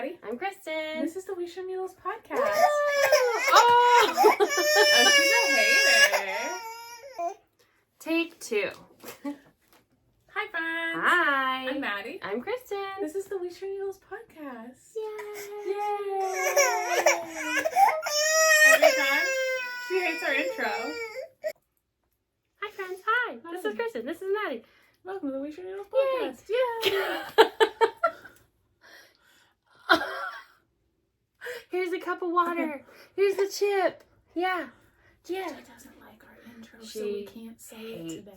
Maddie. I'm Christen. This is the We Share Needles podcast. Oh! Oh, she's a hater. Take 2. Hi, friends. Hi. I'm Maddie. I'm Christen. This is the We Share Needles podcast. Yay. Yay. Every time she hates our intro. Hi, friends. Hi. This is Christen. This is Maddie. Welcome to the We Share Needles Yay. podcast. Yeah. Here's a cup of water. Here's the chip. Yeah. Yeah. She doesn't like our intro, so we can't say it today.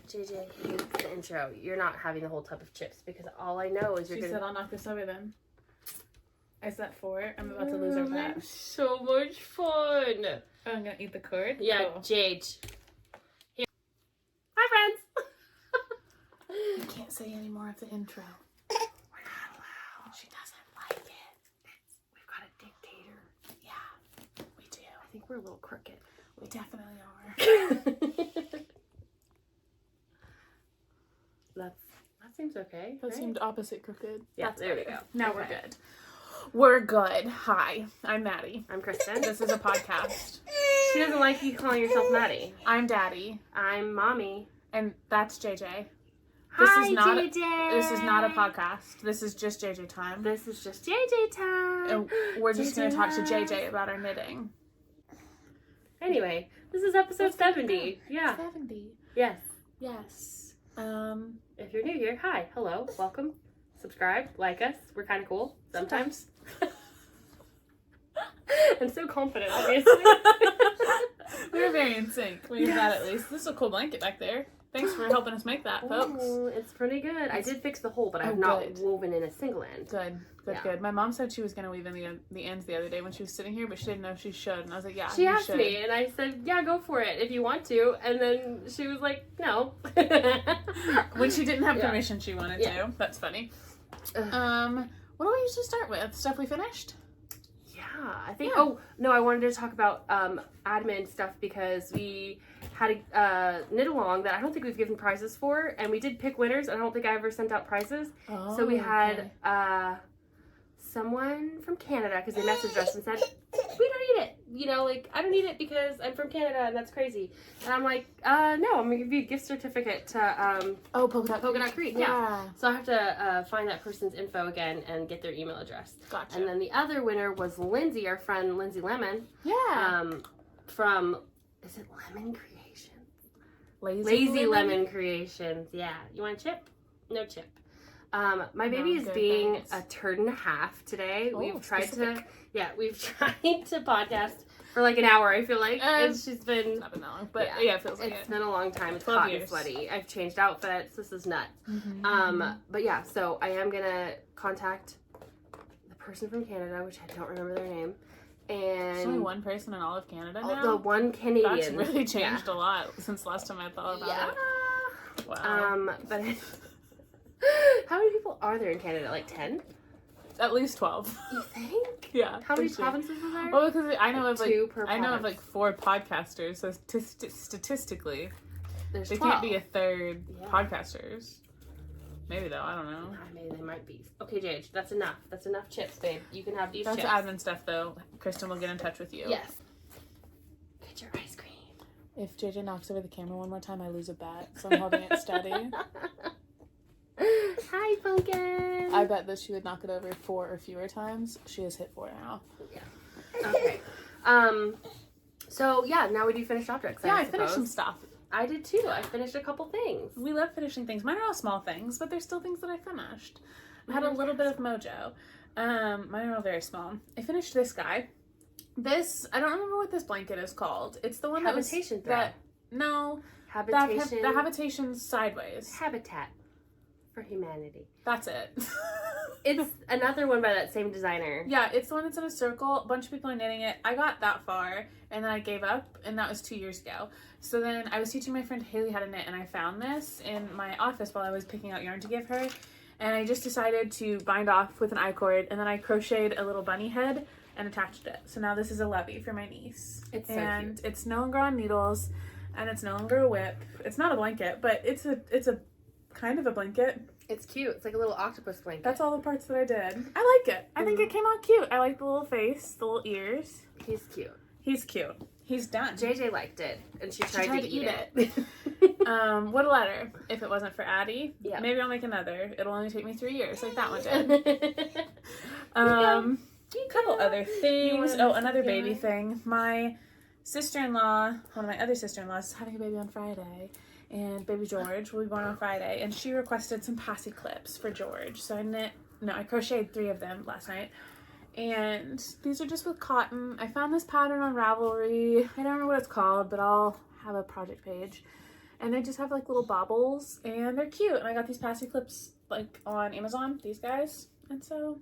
JJ hates the intro. You're not having the whole tub of chips because all I know is you're She gonna. said I'll knock this over then. I set 4. I'm about to lose our bet. So much fun. Oh, I'm gonna eat the cord? Yeah, Cool. Jade. Here. Hi, friends. You can't say any more of the intro. We're not allowed. She doesn't like it. We've got a dictator. Yeah, we do. I think we're a little crooked. We definitely are. That seems okay. That right? seemed opposite crooked. Yeah, That's there we better. go. Now Okay. we're good. We're good. Hi, I'm Maddie. I'm Christen. This is a podcast. She doesn't like you calling yourself Maddie. I'm Daddy, I'm Mommy. and that's JJ. Hi, JJ. This This is not a podcast. This is just JJ time. This is just JJ time. And we're just going JJ to talk to loves. JJ about our knitting. Anyway, this is episode 70. Yeah. 70. Yes. Yes. If you're new here, hi, hello, welcome, subscribe, like us. We're kind of cool sometimes. I'm so confident, obviously. We're very in sync. We did that at least. This is a cool blanket back there. Thanks for helping us make that, folks. Ooh, it's pretty good. I did fix the hole, but I have not woven in a single end. Good. Yeah. Good. My mom said she was going to weave in the ends the other day when she was sitting here, but she didn't know she should. And I was like, yeah, She you asked should. me, and I said, yeah, go for it if you want to. And then she was like, no. When she didn't have Yeah. permission, she wanted Yeah. to. That's funny. Ugh. What do we usually start with? Stuff we finished? Yeah, I think. Yeah. Oh no, I wanted to talk about admin stuff because we had a Knitalong that I don't think we've given prizes for, and we did pick winners, and I don't think I ever sent out prizes. Oh, So we had okay. someone from Canada because they messaged us and said, "We don't need it." You know, like I don't need it because I'm from Canada, and that's crazy. And I'm like, no, I'm gonna give you a gift certificate to Polka Dot Creek. Yeah. So I have to find that person's info again and get their email address. Gotcha. And then the other winner was Lindsay, our friend Lindsay Lemon. Yeah. From, is it Lemon Creations? Lazy Lemon Creations. Yeah. You want a chip? No chip. My baby is good, being thanks. a turd and a half today. Oh, We've tried specific. we've tried to podcast for like an hour, I feel like. And she's been, Not been that long, but yeah, it feels like it's it. been a long time. It's 12 hot years. and sweaty. I've changed outfits. This is nuts. Mm-hmm. But yeah, so I am gonna contact the person from Canada, which I don't remember their name. And There's only one person in all of Canada now. the one Canadian. That's really changed a lot since last time I thought about it. Wow. But how many people are there in Canada? Like 10? At least 12. You think? Yeah. How many for sure. provinces are there? Well, because I know of like 2 per I know of province. like 4 podcasters, so statistically, There's they 12. can't be a third Yeah. podcasters. Maybe though, I don't know. Maybe they might be. Okay, Jade, that's enough. That's enough chips, babe. You can have these That's chips. admin stuff though. Christen will get in touch with you. Yes. Get your ice cream. If JJ knocks over the camera one more time, I lose a bet, so I'm holding it steady. Hi, Pumpkin. I bet that she would knock it over 4 or fewer times. She has hit 4 now. Yeah. Okay. So yeah, now we do finished objects. Yeah, I suppose. finished some stuff. I did too. I finished a couple things. We love finishing things. Mine are all small things, but they're still things that I finished. I had a little bit of mojo. Mine are all very small. I finished this guy. This, I don't remember what this blanket is called. It's the one Habitation thread. No. Habitation. The habitation's sideways. Habitat for Humanity. That's it. It's another one by that same designer. Yeah, it's the one that's in a circle. A bunch of people are knitting it. I got that far, and then I gave up, and that was 2 years ago. So then I was teaching my friend Haley how to knit, and I found this in my office while I was picking out yarn to give her. And I just decided to bind off with an I-cord, and then I crocheted a little bunny head and attached it. So now this is a Lovey for my niece. It's so and cute. it's no longer on needles, and it's no longer a whip. It's not a blanket, but it's a kind of a blanket. It's cute. It's like a little octopus blanket. That's all the parts that I did. I like it. I think it came out cute. I like the little face, the little ears. He's cute. He's cute. He's done. JJ liked it, and she tried to eat it. What a letter. If it wasn't for Addie, yeah. Maybe I'll make another. It'll only take me 3 years, like that one did. A couple other things. Oh, another baby thing. My sister-in-law, one of my other sister-in-laws, is having a baby on Friday. And baby George will be born on Friday. And she requested some Paci clips for George. So I crocheted 3 of them last night. And these are just with cotton. I found this pattern on Ravelry. I don't remember what it's called, but I'll have a project page. And they just have like little bobbles, and they're cute. And I got these Paci clips like on Amazon, these guys. And so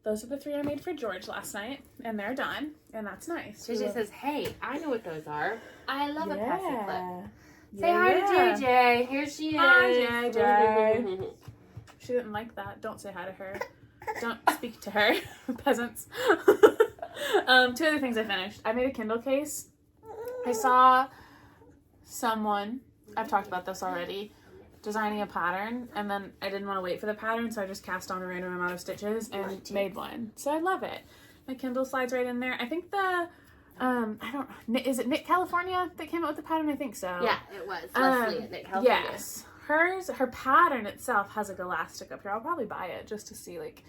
those are the 3 I made for George last night, and they're done. And that's nice. JJ says, "Hey, I know what those are. I love a Paci clip." Say Yeah. hi to JJ. Here she is. Hi, JJ. She didn't like that. Don't say hi to her. Don't speak to her, peasants. 2 other things I finished. I made a Kindle case. I saw someone, I've talked about this already, designing a pattern, and then I didn't want to wait for the pattern, so I just cast on a random amount of stitches and made one. So I love it. My Kindle slides right in there. I think is it Knit California that came out with the pattern? I think so. Yeah, it was. Leslie at Knit California. Yes. Her pattern itself has like elastic up here. I'll probably buy it just to see like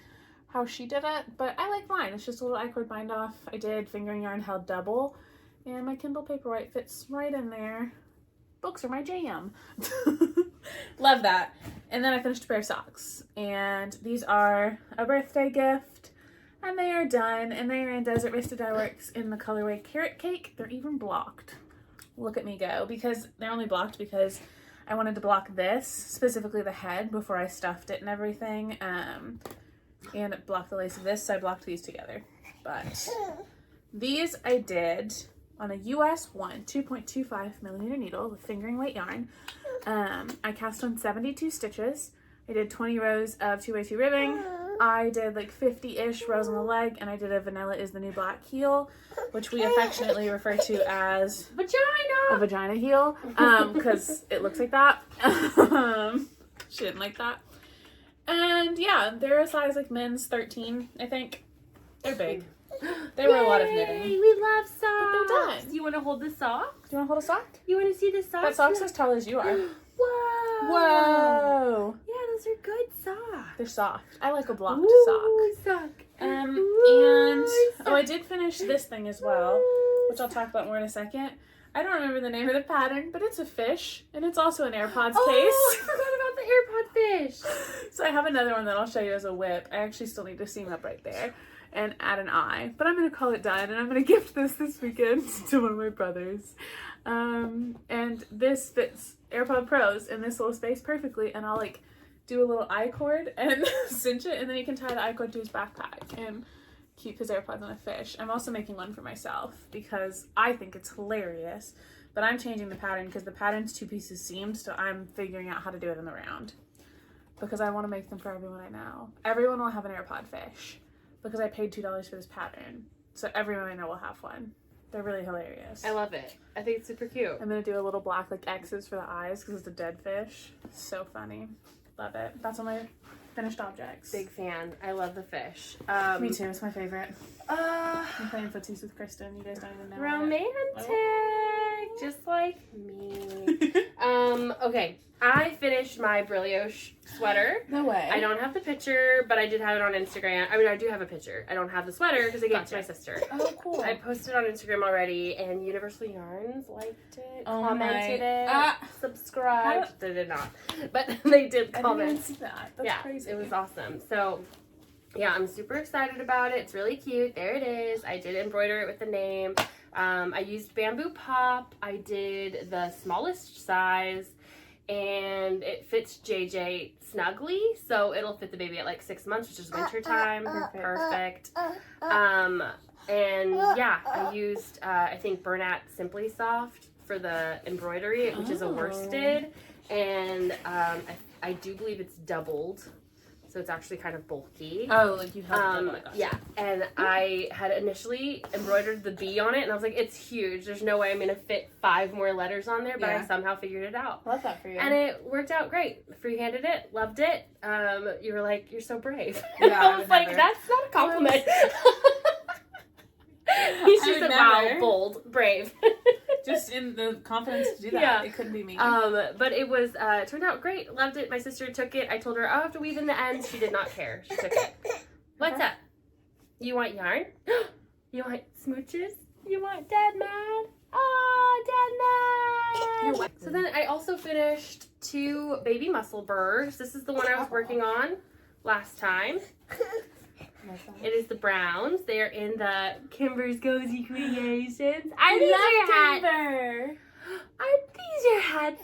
how she did it. But I like mine. It's just a little I-cord bind off. I did fingering yarn held double. And my Kindle Paperwhite fits right in there. Books are my jam. Love that. And then I finished a pair of socks. And these are a birthday gift. And they are done. And they are in Desert Vista Dye Works in the colorway Carrot Cake. They're even blocked. Look at me go. Because they're only blocked because I wanted to block this, specifically the head, before I stuffed it and everything. And block the lace of this, so I blocked these together. But these I did on a US 1 2.25 millimeter needle with fingering weight yarn. I cast on 72 stitches. I did 20 rows of 2x2 ribbing. I did like 50-ish rows on the leg, and I did a Vanilla is the New Black heel, which we affectionately refer to as a vagina heel, because it looks like that. She didn't like that. And yeah, they're a size like men's 13, I think. They're big. They were a lot of knitting. We love socks. But they're done. You want to hold the sock? Do you want to hold a sock? You want to see the sock? That sock's as tall as you are. Whoa. Whoa. Yeah, those are good socks. They're soft. I like a blocked sock. And sock. I did finish this thing as well, which I'll talk about more in a second. I don't remember the name of the pattern, but it's a fish, and it's also an AirPods case. Oh, I forgot about the AirPod fish. So I have another one that I'll show you as a whip. I actually still need to seam up right there and add an eye, but I'm going to call it done, and I'm going to gift this weekend to one of my brothers. And this fits AirPod Pros in this little space perfectly, and I'll like do a little I-cord and cinch it, and then he can tie the I-cord to his backpack and keep his AirPods on a fish. I'm also making one for myself because I think it's hilarious, but I'm changing the pattern because the pattern's 2 pieces seamed, so I'm figuring out how to do it in the round because I want to make them for everyone I know. Everyone will have an AirPod fish because I paid $2 for this pattern, so everyone I know will have one. They're really hilarious. I love it. I think it's super cute. I'm gonna do a little black like X's for the eyes because it's a dead fish. So funny. Love it. That's all my finished objects. Big fan. I love the fish. Me too. It's my favorite. I'm playing footsies with Christen. You guys don't even know. Romantic. Just like me. Okay. I finished my Brillioche sweater. No way. I don't have the picture, but I did have it on Instagram. I mean, I do have a picture. I don't have the sweater because I gave it to my sister. Oh, cool. I posted it on Instagram already, and Universal Yarns liked it, commented it, subscribed. They did not, but they did comment. I didn't even see that. That's crazy. It was awesome. So, yeah, I'm super excited about it. It's really cute. There it is. I did embroider it with the name. I used bamboo pop. I did the smallest size. And it fits JJ snugly, so it'll fit the baby at like 6 months, which is winter time. Perfect. And yeah, I used I think Bernat Simply Soft for the embroidery, which is a worsted, and I do believe it's doubled. so it's actually kind of bulky. Oh, like you held it. Yeah, and I had initially embroidered the B on it, and I was like, it's huge. There's no way I'm gonna fit 5 more letters on there, but I somehow figured it out. Love that for you. And it worked out great. Freehanded it, loved it. You were like, you're so brave. Yeah, I was like, that's not a compliment. He's just a wow, bold, brave. Just in the confidence to do that. Yeah. It couldn't be me. But it was, it turned out great. Loved it. My sister took it. I told her, I'll have to weave in the ends. She did not care. She took it. What's up? You want yarn? You want smooches? You want Dad Mad? Oh, Dad Mad! So then I also finished 2 baby Musselburghs. This is the one I was working on last time. It is the browns. They are in the Kindle Cozy Creations. Are these your hats? Are these your hats?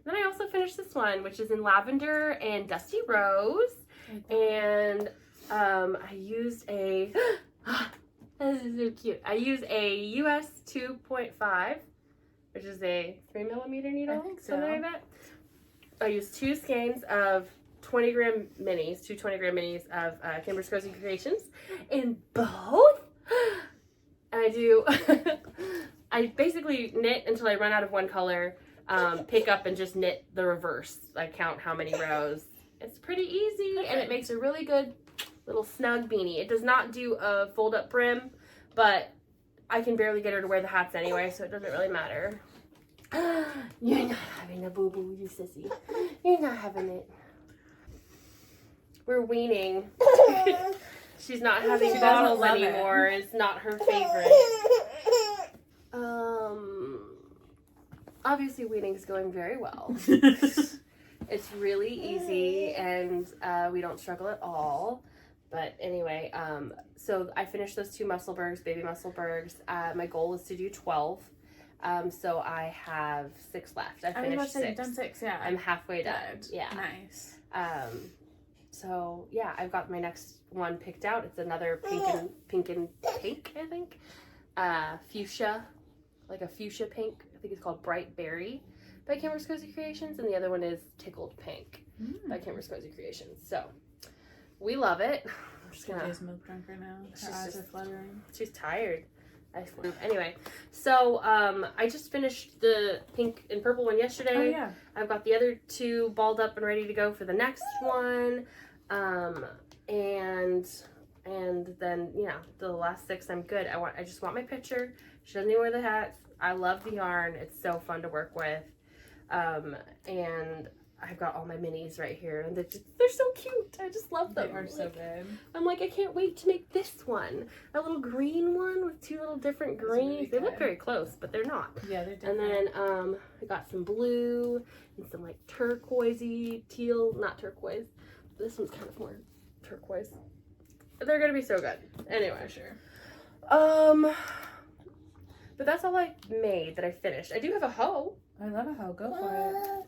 Then I also finished this one, which is in lavender and dusty rose. And I used a this is so cute. I used a US 2.5, which is a 3mm needle. I think so. Something like that. I used 2 skeins of 20-gram minis, 2 20-gram minis of Kindle Cozy Creations in both. And I do, I basically knit until I run out of one color, pick up and just knit the reverse. I count how many rows. It's pretty easy, and it makes a really good little snug beanie. It does not do a fold-up brim, but I can barely get her to wear the hats anyway, so it doesn't really matter. You're not having a boo-boo, you sissy. You're not having it. We're weaning. She's not having bottles anymore. It's not her favorite. Obviously weaning's going very well. It's really easy, and we don't struggle at all. But anyway, so I finished those 2 Musselburghs, baby Musselburghs. My goal is to do 12. So I have 6 left. I finished 6. You've done 6, yeah. I'm halfway done. Yeah. Nice. So yeah, I've got my next one picked out. It's another pink, I think. Fuchsia, like a fuchsia pink. I think it's called Bright Berry by Kindle Cozy Creations, and the other one is Tickled Pink by Kindle Cozy Creations. So we love it. I'm just gonna. She's milk drunk right now. Her eyes are fluttering. She's tired. Anyway, so I just finished the pink and purple one yesterday. Oh yeah. I've got the other 2 balled up and ready to go for the next one. And then the last 6 I'm good. I just want my picture. She doesn't even wear the hats. I love the yarn. It's so fun to work with. And I've got all my minis right here, and they're so cute. I just love them. They are so good. I'm like, I can't wait to make this one. A little green one with 2 little different greens. Really they look very close, but they're not. Yeah, they're different. And then I got some blue and some like turquoisey, teal, not turquoise. This one's kind of more turquoise. They're gonna be so good. Anyway. For sure. But that's all I made that I finished. I do have a hoe. I love a hoe. Go for it.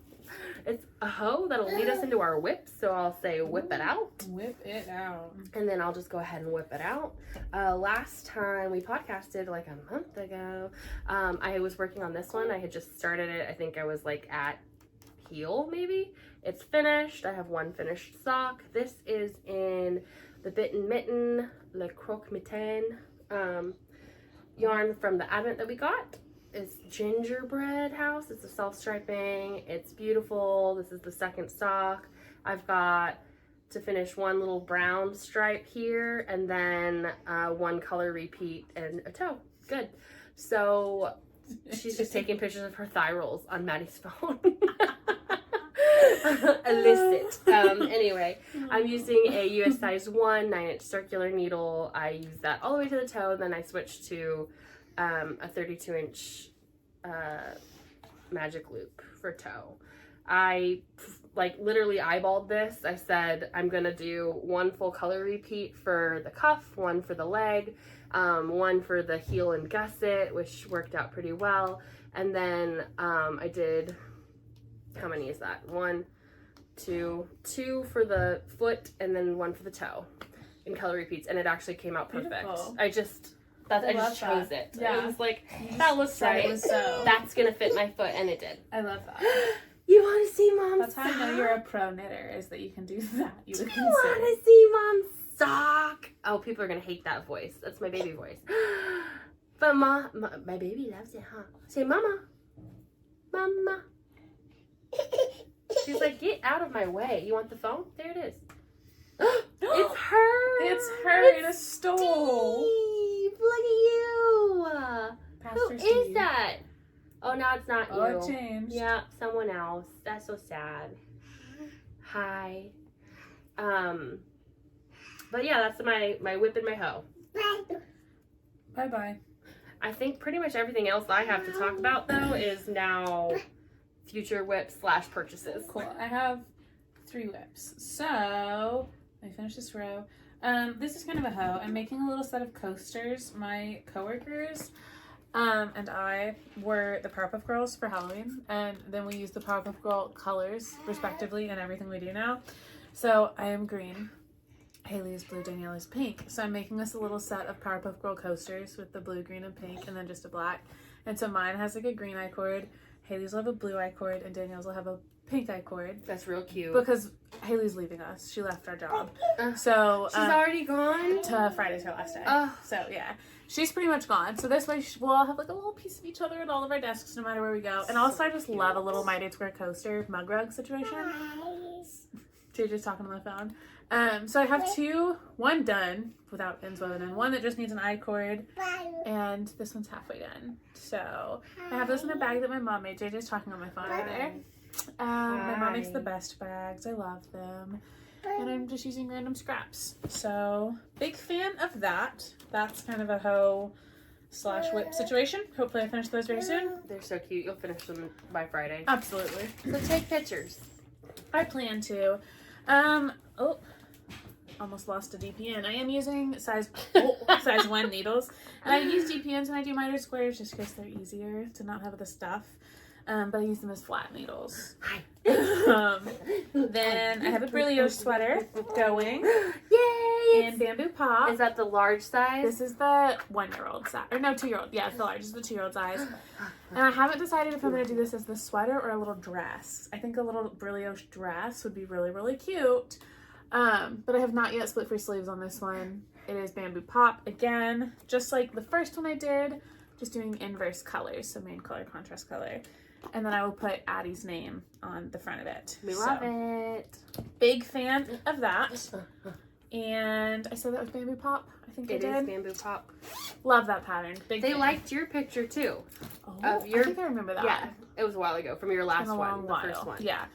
It's a hoe that'll lead us into our whips, so I'll say whip it out. Whip it out. And then I'll just go ahead and whip it out. Last time we podcasted, like a month ago, I was working on this one. I had just started it. I think I was like at heel, maybe. It's finished. I have 1 finished sock. This is in the Bitten Mitten, Le Croque Mitten yarn from the Advent that we got. It's Gingerbread House. It's a self-striping. It's beautiful. This is the 2nd sock. I've got to finish 1 little brown stripe here, and then 1 color repeat and a toe. Good. So she's just taking pictures of her thigh rolls on Maddie's phone. Illicit. Anyway, I'm using a US size 1 9-inch circular needle. I use that all the way to the toe, then I switched to a 32-inch magic loop for toe. I like literally eyeballed this. I said I'm gonna do 1 full color repeat for the cuff, 1 for the leg, 1 for the heel and gusset, which worked out pretty well. And then I did, how many is that? 1, 2 for the foot, and then 1 for the toe in color repeats, and it actually came out perfect. Beautiful. I just chose it. Yeah. I was like, that looks right. So. That's gonna fit my foot, and it did. I love that. You want to see Mom's That's how I know you're a pro knitter, is that you can do that. You Do would you want consider. to see Mom's sock? Oh, people are going to hate that voice. That's my baby voice. But my baby loves it, huh? Say, Mama. Mama. She's like, get out of my way. You want the phone? There it is. It's her. It's her in a stole. Steve. Look at you. Pastor Who Steve. is that? Oh, now it's not Oh, you. it changed. Yeah, someone else. That's so sad. Hi. But yeah, that's my whip and my hoe. Bye-bye. I think pretty much everything else I have to talk about though is now future whip / purchases. Cool. I have 3 whips. So, let me finish this row. This is kind of a hoe. I'm making a little set of coasters. My coworkers and I were the Powerpuff Girls for Halloween, and then we used the Powerpuff Girl colors respectively in everything we do now. So I am green, Haley is blue, Danielle is pink. So I'm making us a little set of Powerpuff Girl coasters with the blue, green, and pink, and then just a black. And so mine has like a green I-cord, Haley's will have a blue I-cord, and Danielle's will have a pink I-cord. That's real cute. Because Haley's leaving us. She left our job. So she's already gone? Friday's her last day. Oh. So yeah, she's pretty much gone. So this way we'll all have like a little piece of each other at all of our desks no matter where we go. And also I just love a little Mitered Square coaster mug rug situation. So you're just talking on the phone. So I have one done without ends woven in, one that just needs an I-cord, and this one's halfway done. So I have this in a bag that my mom made. JJ's talking on my phone over there. My mom makes the best bags. I love them. And I'm just using random scraps. So big fan of that. That's kind of a hoe / whip situation. Hopefully I finish those very soon. They're so cute. You'll finish them by Friday. Absolutely. So take pictures. I plan to. Almost lost a DPN. I am using size 1 needles. And I use DPNs when I do mitered squares just because they're easier to not have the stuff. But I use them as flat needles. Then I have a Brillioche sweater going. Yay! In bamboo pop. Is that the large size? This is the 1-year-old size. Or no, 2-year-old. Yeah, it's the large. It's the 2-year-old size. And I haven't decided if I'm going to do this as the sweater or a little dress. I think a little Brillioche dress would be really, really cute. But I have not yet split free sleeves on this one. It is bamboo pop again, just like the first one I did, just doing inverse colors, so main color, contrast color. And then I will put Addie's name on the front of it. We love it. Big fan of that. And I said that was bamboo pop. I think It I did. is bamboo pop. Love that pattern. Big They fan. liked your picture too. Oh, of your- I think I remember that. Yeah, it was a while ago from your last Been a one, long the while. first one. Yeah.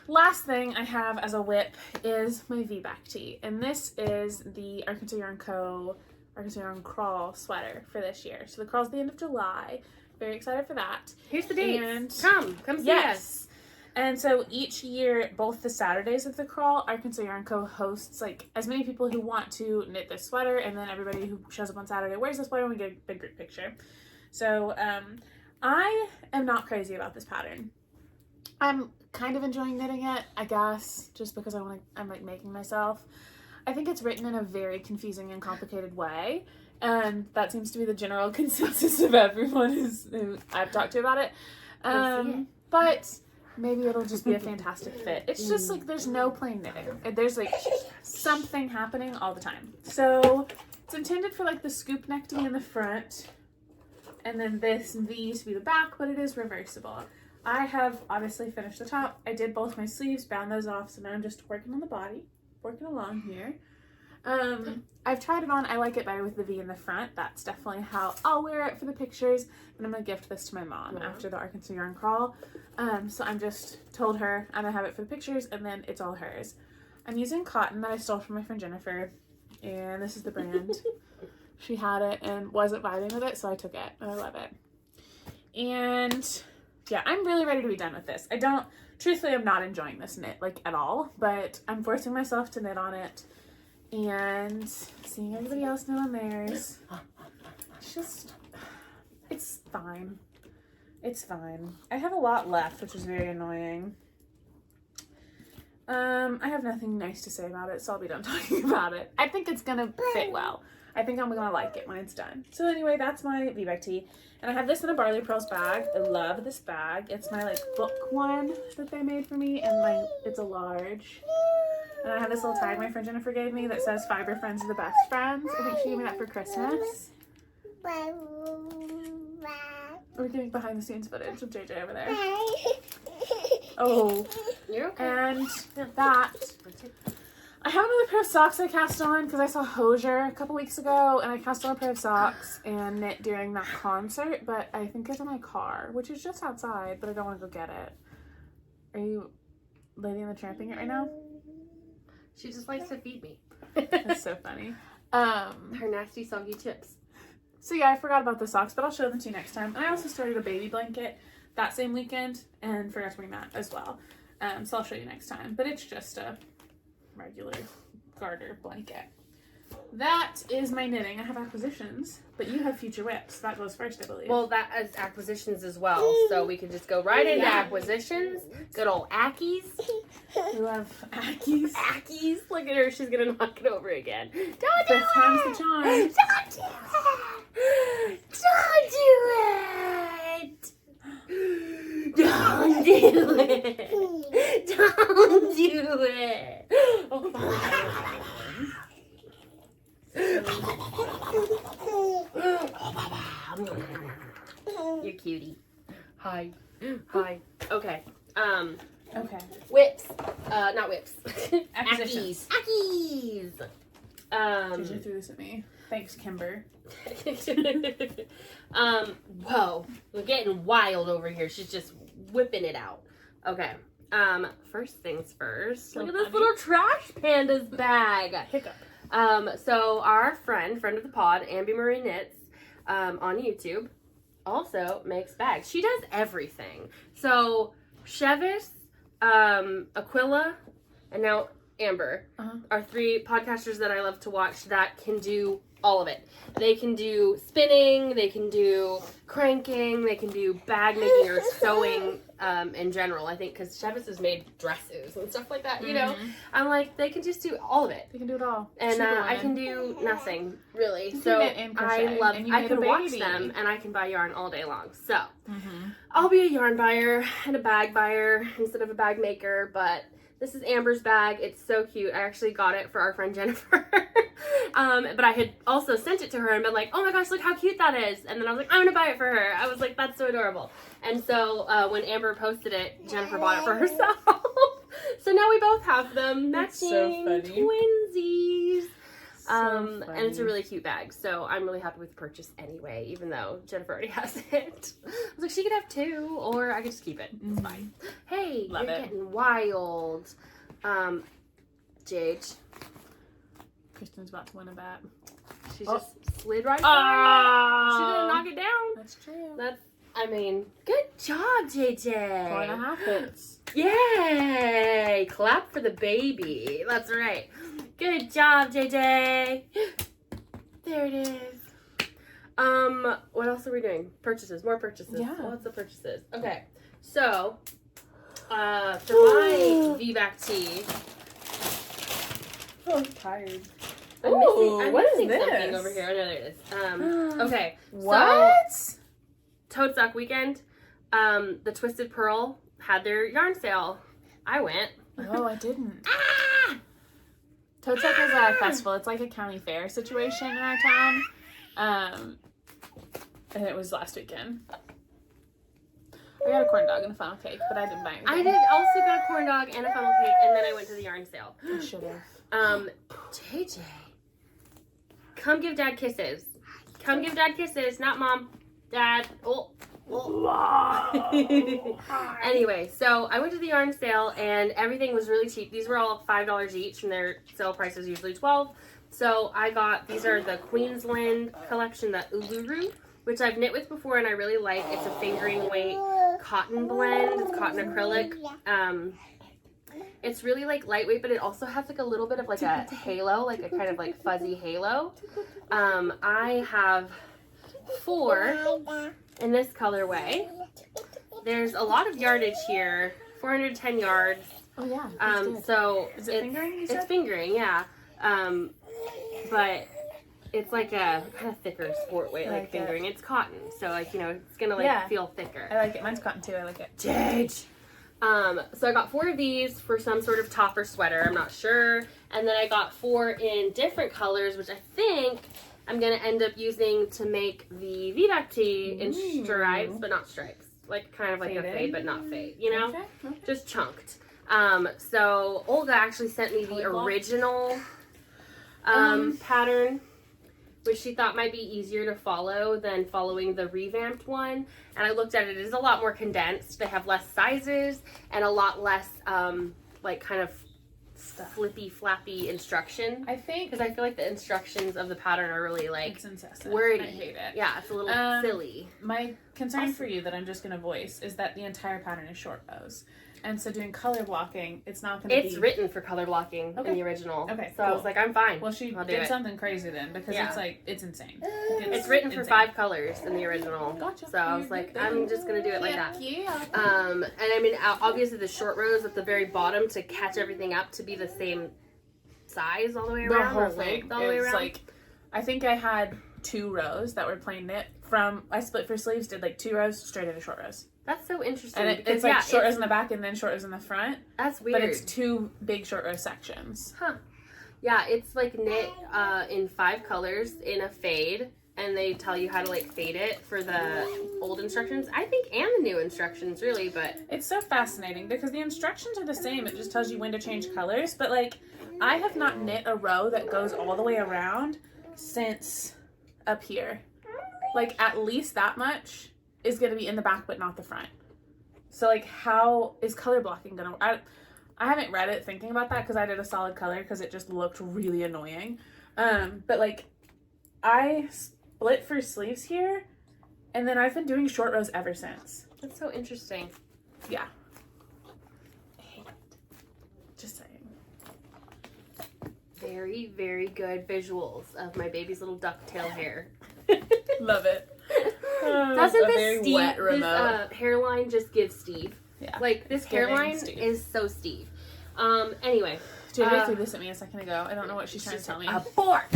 Last thing I have as a whip is my V-back tee. And this is the Arkansas Yarn Co. Arkansas Yarn Crawl sweater for this year. So the crawl's the end of July. Very excited for that. Here's the date. And Come see us. yes. And so each year, both the Saturdays of the crawl, Arkansas Yarn Co. hosts like as many people who want to knit this sweater, and then everybody who shows up on Saturday wears the sweater and we get a big group picture. So I am not crazy about this pattern. I'm kind of enjoying knitting it, I guess, just because I'm like making myself. I think it's written in a very confusing and complicated way, and that seems to be the general consensus of everyone who I've talked to about it. But maybe it'll just be a fantastic fit. It's just like there's no plain knitting. There's like something happening all the time. So it's intended for like the scoop neck to be in the front, and then this V to be the back, but it is reversible. I have obviously finished the top. I did both my sleeves, bound those off, so now I'm just working on the body, working along here. I've tried it on. I like it better with the V in the front. That's definitely how I'll wear it for the pictures, and I'm gonna gift this to my mom after the Arkansas Yarn Crawl. So I'm just told her I'm gonna have it for the pictures, and then it's all hers. I'm using cotton that I stole from my friend Jennifer, and this is the brand. She had it and wasn't vibing with it, so I took it, and I love it. And yeah, I'm really ready to be done with this. Truthfully, I'm not enjoying this knit, like, at all, but I'm forcing myself to knit on it and seeing everybody else knit on theirs. It's fine. It's fine. I have a lot left, which is very annoying. I have nothing nice to say about it, so I'll be done talking about it. I think it's gonna fit well. I think I'm gonna like it when it's done. So anyway, that's my V-bag tee. And I have this in a Barley Pearls bag. I love this bag. It's my like book one that they made for me, and it's a large. And I have this little tag my friend Jennifer gave me that says Fiber Friends are the best friends. I think she gave me that for Christmas. We're getting behind the scenes footage of JJ over there. Oh, You're okay. and that. I have another pair of socks I cast on because I saw Hosier a couple weeks ago, and I cast on a pair of socks and knit during that concert, but I think it's in my car, which is just outside, but I don't want to go get it. Are you Lady in the Tramping it right now? She just likes to feed me. That's so funny. Her nasty soggy chips. So yeah, I forgot about the socks, but I'll show them to you next time. And I also started a baby blanket that same weekend and forgot to bring that as well. So I'll show you next time, but it's just a regular garter blanket. That is my knitting. I have acquisitions, but you have future whips. That goes first, I believe. Well, that is acquisitions as well, so we can just go right into acquisitions. Good old Ackies. I love Ackies. Ackies. Look at her. She's going to knock it over again. Don't do Fifth it. time's the charm. Don't do it. Don't do it. Don't do it. Don't do it. You're cutie. Hi. Hi. Okay. Okay. Whips. Not whips. Acquisitions. Ackies. JJ threw this at me. Thanks, Kimber. Whoa. We're getting wild over here. She's just whipping it out. Okay. First things first. Look at this little trash panda's bag. Hiccup. So our friend of the pod, Ambi Marie Knits, on YouTube, also makes bags. She does everything. So Chevis, Aquila, and now Amber are three podcasters that I love to watch that can do all of it. They can do spinning, they can do cranking, they can do bag making or sewing in general, I think, because Chevis has made dresses and stuff like that, you know? I'm like, they can just do all of it. They can do it all. And I can do nothing, really. You So can knit and crochet, I love, and you I made can a watch baby. them and I can buy yarn all day long. So I'll be a yarn buyer and a bag buyer instead of a bag maker, but this is Amber's bag. It's so cute. I actually got it for our friend Jennifer. But I had also sent it to her and been like, oh my gosh, look how cute that is. And then I was like, I'm gonna buy it for her. I was like, that's so adorable. And so when Amber posted it, Jennifer bought it for herself. So now we both have them. Matching so funny. twinsies. So And it's a really cute bag. So I'm really happy with the purchase anyway, even though Jennifer already has it. I was like, she could have two, or I could just keep it. It's fine. Hey, Love you're it. getting wild. Jade. Kristen's about to win a bat. She just slid right by. She didn't Oh, knock it down. that's true. That's, I mean, good job, JJ. 4.5 hits. Yay! Clap for the baby. That's right. Good job, JJ. There it is. What else are we doing? Purchases. More purchases. Yeah. Lots of purchases. Okay. So, for my VBAC tee, Oh, I'm tired. I'm Ooh, what is missing something this? over here. Oh, no, there it is. Okay. What? So, Toad Sock Weekend, the Twisted Pearl had their yarn sale. I went. Oh, I didn't. Ah! Toad Sock is a festival. It's like a county fair situation in our town. And it was last weekend. I got a corn dog and a funnel cake, but I didn't buy anything. I did also got a corn dog and a funnel cake, and then I went to the yarn sale. I should have. JJ, come give Dad kisses. Come give Dad kisses, not Mom. Dad. Oh. Anyway, so I went to the yarn sale and everything was really cheap. These were all $5 each, and their sale price is usually $12. So I got, these are the Queensland collection, the Uluru, which I've knit with before and I really like. It's a fingering weight cotton blend. It's cotton acrylic. It's really like lightweight, but it also has like a little bit of like a halo, like a kind of like fuzzy halo. I have 4 in this colorway. There's a lot of yardage here, 410 yards. Oh yeah. So is it fingering? You said? It's fingering, yeah. But it's like a kind of thicker sport weight, like fingering. It's cotton, so like, you know, it's gonna like feel thicker. I like it. Mine's cotton too. I like it. Jage. So I got 4 of these for some sort of top or sweater. I'm not sure. And then I got 4 in different colors, which I think I'm gonna end up using to make the V-back tee in stripes, but not stripes. Like kind of like a fade, but not fade. You know, Okay. just chunked. So Olga actually sent me the original pattern, which she thought might be easier to follow than following the revamped one. And I looked at it, it is a lot more condensed. They have less sizes and a lot less, like kind of flippy, flappy instruction. I think. Because I feel like the instructions of the pattern are really like it's incessant. wordy. I hate it. Yeah, it's a little silly. My concern for you that I'm just going to voice is that the entire pattern is short bows. And so doing color blocking, it's not going to be... It's written for color blocking in the original. Okay, so I was like, I'm fine. Well, she did something crazy then, because it's like, it's insane. It's written for 5 colors in the original. Gotcha. So I was like, I'm just going to do it like that. Yeah. And I mean, obviously the short rows at the very bottom to catch everything up to be the same size all the way around. The whole thing all the way around. like, I think I had 2 rows that were plain knit. I split for sleeves, did like 2 rows straight into short rows. That's so interesting. And it's like short rows in the back and then short rows in the front. That's weird. But it's 2 big short row sections. Huh. Yeah, it's like knit in 5 colors in a fade. And they tell you how to like fade it for the old instructions, I think, and the new instructions, really. But it's so fascinating because the instructions are the same. It just tells you when to change colors. But like, I have not knit a row that goes all the way around since up here. Like, at least that much is going to be in the back but not the front. So like, how is color blocking going to... I haven't read it thinking about that because I did a solid color because it just looked really annoying. But like, I split for sleeves here and then I've been doing short rows ever since. That's so interesting. Yeah. I hate it. Just saying. Very, very good visuals of my baby's little ducktail hair. Love it. Doesn't this hairline just give Steve? Yeah. Like, this hairline is so Steve. Anyway. Jada threw this at me a second ago. I don't know what she's trying to tell me. Abort!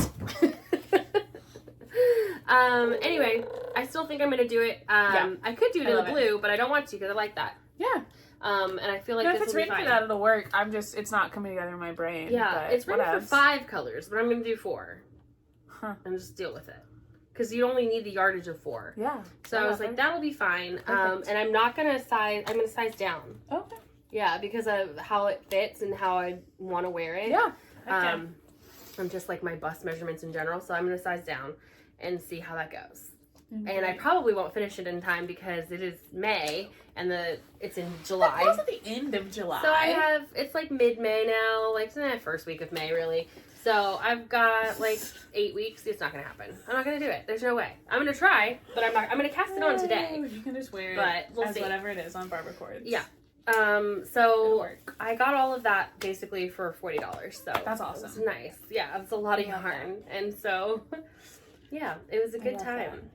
Anyway, I still think I'm going to do it. I could do it in the blue, but I don't want to because I like that. Yeah. And I feel like if it's written for that, it'll work. It's not coming together in my brain. Yeah, it's written for 5 colors, but I'm going to do 4. Huh. And just deal with it. Because you only need the yardage of 4. Yeah. So I was like, that'll be fine. And I'm not going to size, I'm going to size down. Okay. Yeah, because of how it fits and how I want to wear it. Yeah. I'm just like my bust measurements in general. So I'm going to size down and see how that goes. Okay. And I probably won't finish it in time because it is May and it's in July. It's at the end of July. So it's like mid-May now, like first week of May really. So I've got like 8 weeks. It's not going to happen. I'm not going to do it. There's no way. I'm going to try, but I'm going to cast it on today. You can just wear but it as whatever it is on barber cords. Yeah. So I got all of that basically for $40. So that's awesome. It's nice. Yeah, it's a lot of yarn. And so yeah, it was a good time.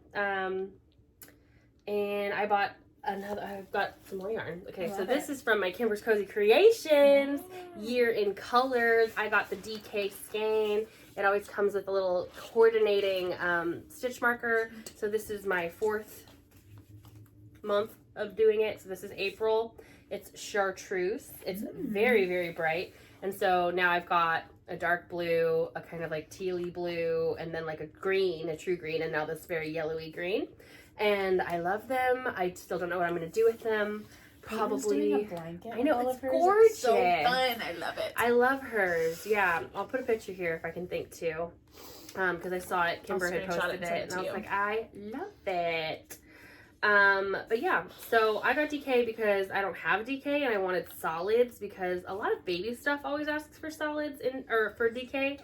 And I bought I've got some more yarn. Okay, so this is from my Kimbers Cozy Creations, Year in Colors. I got the DK skein. It always comes with a little coordinating stitch marker. So this is my 4th month of doing it. So this is April. It's chartreuse. It's very, very bright. And so now I've got a dark blue, a kind of like tealy blue, and then like a green, a true green, and now this very yellowy green. And I love them. I still don't know what I'm going to do with them. Probably. Doing a blanket. I know, it's gorgeous. It's so fun. I love it. I love hers. Yeah, I'll put a picture here if I can think too. Because I saw it. Kimber had posted it, and I was like, I love it. But yeah, so I got DK because I don't have DK and I wanted solids because a lot of baby stuff always asks for solids or for DK,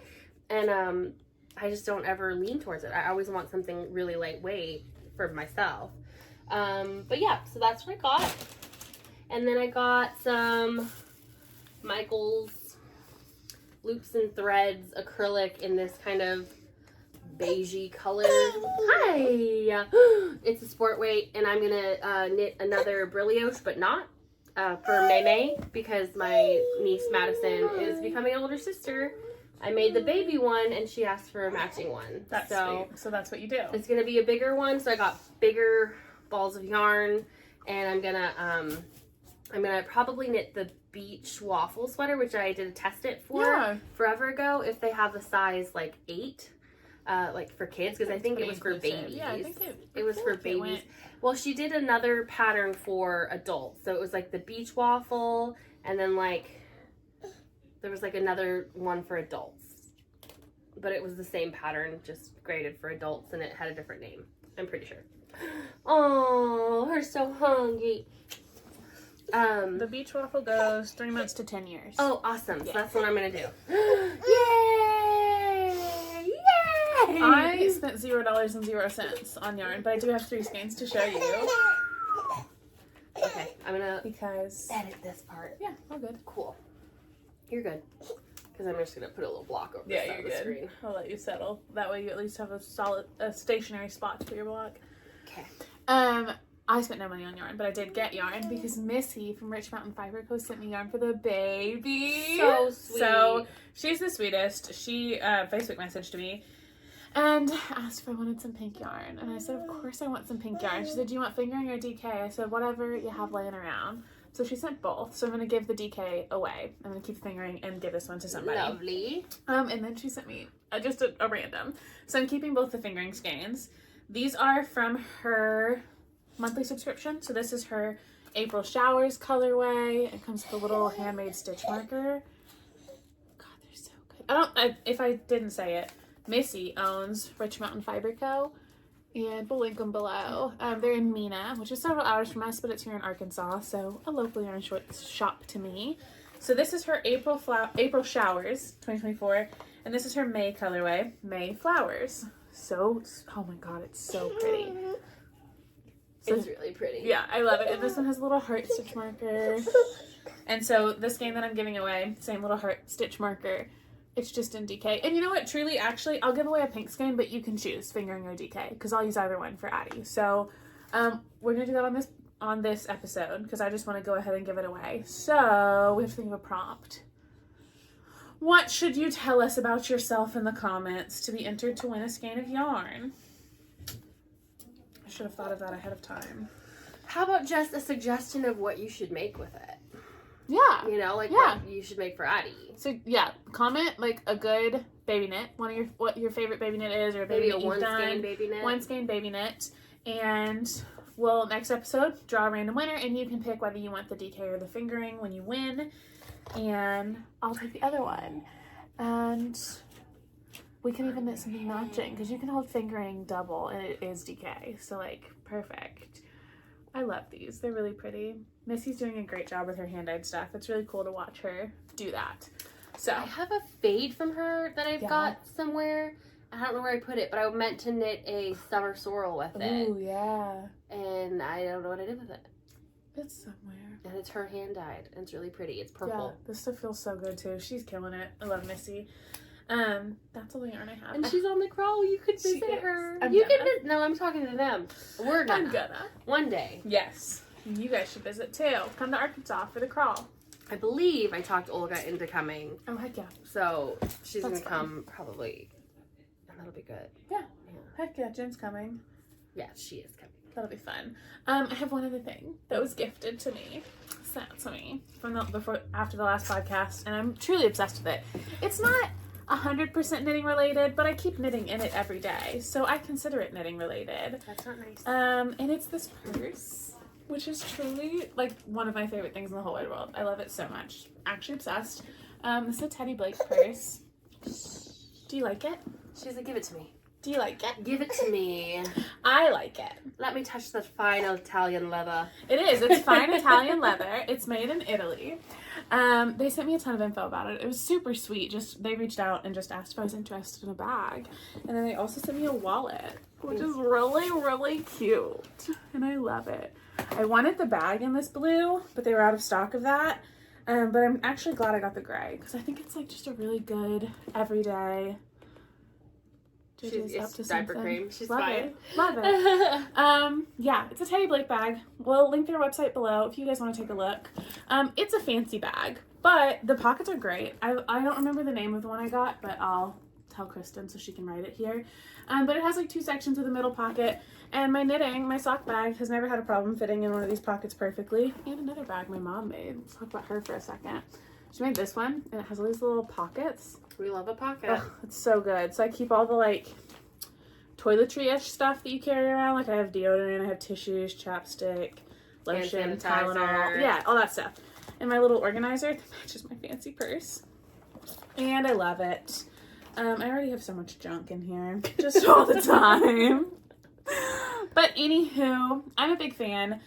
and I just don't ever lean towards it. I always want something really lightweight for myself. But yeah, so that's what I got. And then I got some Michael's Loops and Threads acrylic in this kind of beigey color. Hi! It's a sport weight, and I'm gonna knit another Brillioche, but not. for May because my niece Madison is becoming an older sister. I made the baby one, and she asked for a matching one. That's sweet. So that's what you do. It's gonna be a bigger one, so I got bigger balls of yarn, and I'm gonna probably knit the beach waffle sweater, which I did a test it for forever ago. If they have the size like 8, like for kids, because I think it was for babies. Yeah, I think it was for babies. Well, she did another pattern for adults, so it was like the beach waffle, and then like there was like another one for adults, but it was the same pattern, just graded for adults, and it had a different name. I'm pretty sure. Oh, we're so hungry. The beach waffle goes 3 months to 10 years. Oh, awesome. So that's what I'm going to do. Yay! Yay! I spent $0.00 on yarn, but I do have 3 skeins to show you. Okay, I'm going to because edit this part. Yeah, all good. Cool. You're good. Because I'm just going to put a little block over the side of the screen. I'll let you settle. That way you at least have a stationary spot for your block. Okay. I spent no money on yarn, but I did get yarn because Missy from Rich Mountain Fiber Co. sent me yarn for the baby. So sweet. So she's the sweetest. She Facebook messaged me and asked if I wanted some pink yarn. And I said, of course I want some pink yarn. She said, do you want fingering or DK? I said, whatever you have laying around. So she sent both. So I'm going to give the DK away. I'm going to keep the fingering and give this one to somebody. Lovely. And then she sent me just a random. So I'm keeping both the fingering skeins. These are from her monthly subscription. So this is her April Showers colorway. It comes with a little handmade stitch marker. God, they're so good. If I didn't say it, Missy owns Rich Mountain Fiber Co. And we'll link them below. They're in Mina, which is several hours from us, but it's here in Arkansas, so a local yarn shop to me. So this is her April Showers 2024, and this is her May colorway, May Flowers. So, oh my god, it's so pretty. So, it's really pretty. Yeah, I love it. And this one has a little heart stitch marker. And so the skein that I'm giving away, same little heart stitch marker. It's just in DK. And you know what? Truly, actually, I'll give away a pink skein, but you can choose fingering or DK because I'll use either one for Addie. So we're going to do that on this episode because I just want to go ahead and give it away. So we have to think of a prompt. What should you tell us about yourself in the comments to be entered to win a skein of yarn? I should have thought of that ahead of time. How about just a suggestion of what you should make with it? Yeah. You know, like what you should make for Addie. So yeah, comment like a good baby knit, what your favorite baby knit is, or a baby knit you've done. One skein baby knit. And we'll next episode draw a random winner, and you can pick whether you want the DK or the fingering when you win. And I'll take the other one. And we can even knit something matching because you can hold fingering double and it is DK. So like perfect. I love these. They're really pretty. Missy's doing a great job with her hand-dyed stuff. It's really cool to watch her do that. So I have a fade from her that I've got somewhere. I don't know where I put it, but I meant to knit a summer sorrel with it. Ooh, yeah. And I don't know what I did with it. It's somewhere. And it's her hand-dyed. And it's really pretty. It's purple. Yeah, this stuff feels so good too. She's killing it. I love Missy. That's all the yarn I have. And she's on the crawl. You could visit her. No, I'm talking to them. We're gonna. I'm gonna. One day. Yes. You guys should visit too. Come to Arkansas for the crawl. I believe I talked Olga into coming. Oh, heck yeah. So she's gonna come probably. And that'll be good. Yeah. Heck yeah, Jen's coming. Yeah, she is coming. That'll be fun. I have one other thing that was gifted to me, sent to me from after the last podcast, and I'm truly obsessed with it. It's not 100% knitting related, but I keep knitting in it every day, so I consider it knitting related. That's not nice. And it's this purse, which is truly like one of my favorite things in the whole wide world. I love it so much. Actually obsessed. This is a Teddy Blake purse. Do you like it? She's like, give it to me. Do you like it? Give it to me. I like it. Let me touch that fine Italian leather. It is. It's fine Italian leather. It's made in Italy. They sent me a ton of info about it. It was super sweet. They reached out and just asked if I was interested in a bag. And then they also sent me a wallet, which is really, really cute. And I love it. I wanted the bag in this blue, but they were out of stock of that. But I'm actually glad I got the gray because I think it's like just a really good everyday She's diaper cream. She's Love fine. it. Love it. Yeah, it's a Teddy Blake bag. We'll link their website below if you guys want to take a look. It's a fancy bag, but the pockets are great. I don't remember the name of the one I got, but I'll tell Christen so she can write it here. But it has like 2 sections with a middle pocket, and my knitting, my sock bag, has never had a problem fitting in one of these pockets perfectly. And another bag my mom made. Let's talk about her for a second. She made this one, and it has all these little pockets. We love a pocket. Oh, it's so good. So I keep all the like toiletry-ish stuff that you carry around. Like I have deodorant, I have tissues, chapstick, lotion, Tylenol. Yeah, all that stuff. And my little organizer that matches my fancy purse. And I love it. I already have so much junk in here, just all the time. But anywho, I'm a big fan.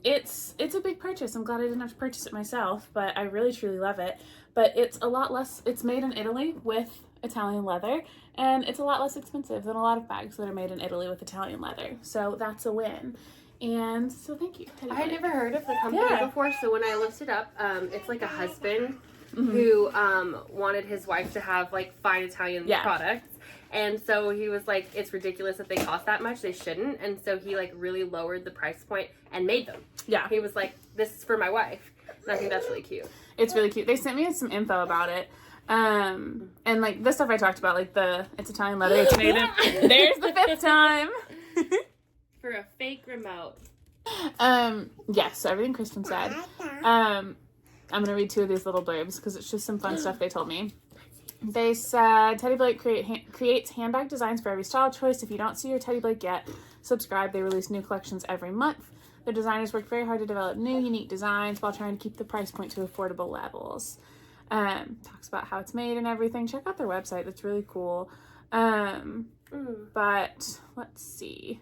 It's a big purchase. I'm glad I didn't have to purchase it myself, but I really truly love it. But it's a lot less, it's made in Italy with Italian leather, and it's a lot less expensive than a lot of bags that are made in Italy with Italian leather. So that's a win. And so thank you. I had never heard of the company before, so when I looked it up, it's like a husband who wanted his wife to have like fine Italian products. And so he was like, it's ridiculous that they cost that much. They shouldn't. And so he like really lowered the price point and made them. Yeah. He was like, this is for my wife. And I think that's really cute. It's really cute. They sent me some info about it. And like the stuff I talked about, like it's Italian leather, it's made in. There's the 5th time. For a fake remote. Yes, so everything Christen said. I'm going to read 2 of these little blurbs because it's just some fun stuff they told me. They said, Teddy Blake creates handbag designs for every style choice. If you don't see your Teddy Blake yet, subscribe. They release new collections every month. The designers work very hard to develop new, unique designs while trying to keep the price point to affordable levels. Talks about how it's made and everything. Check out their website. That's really cool. But let's see.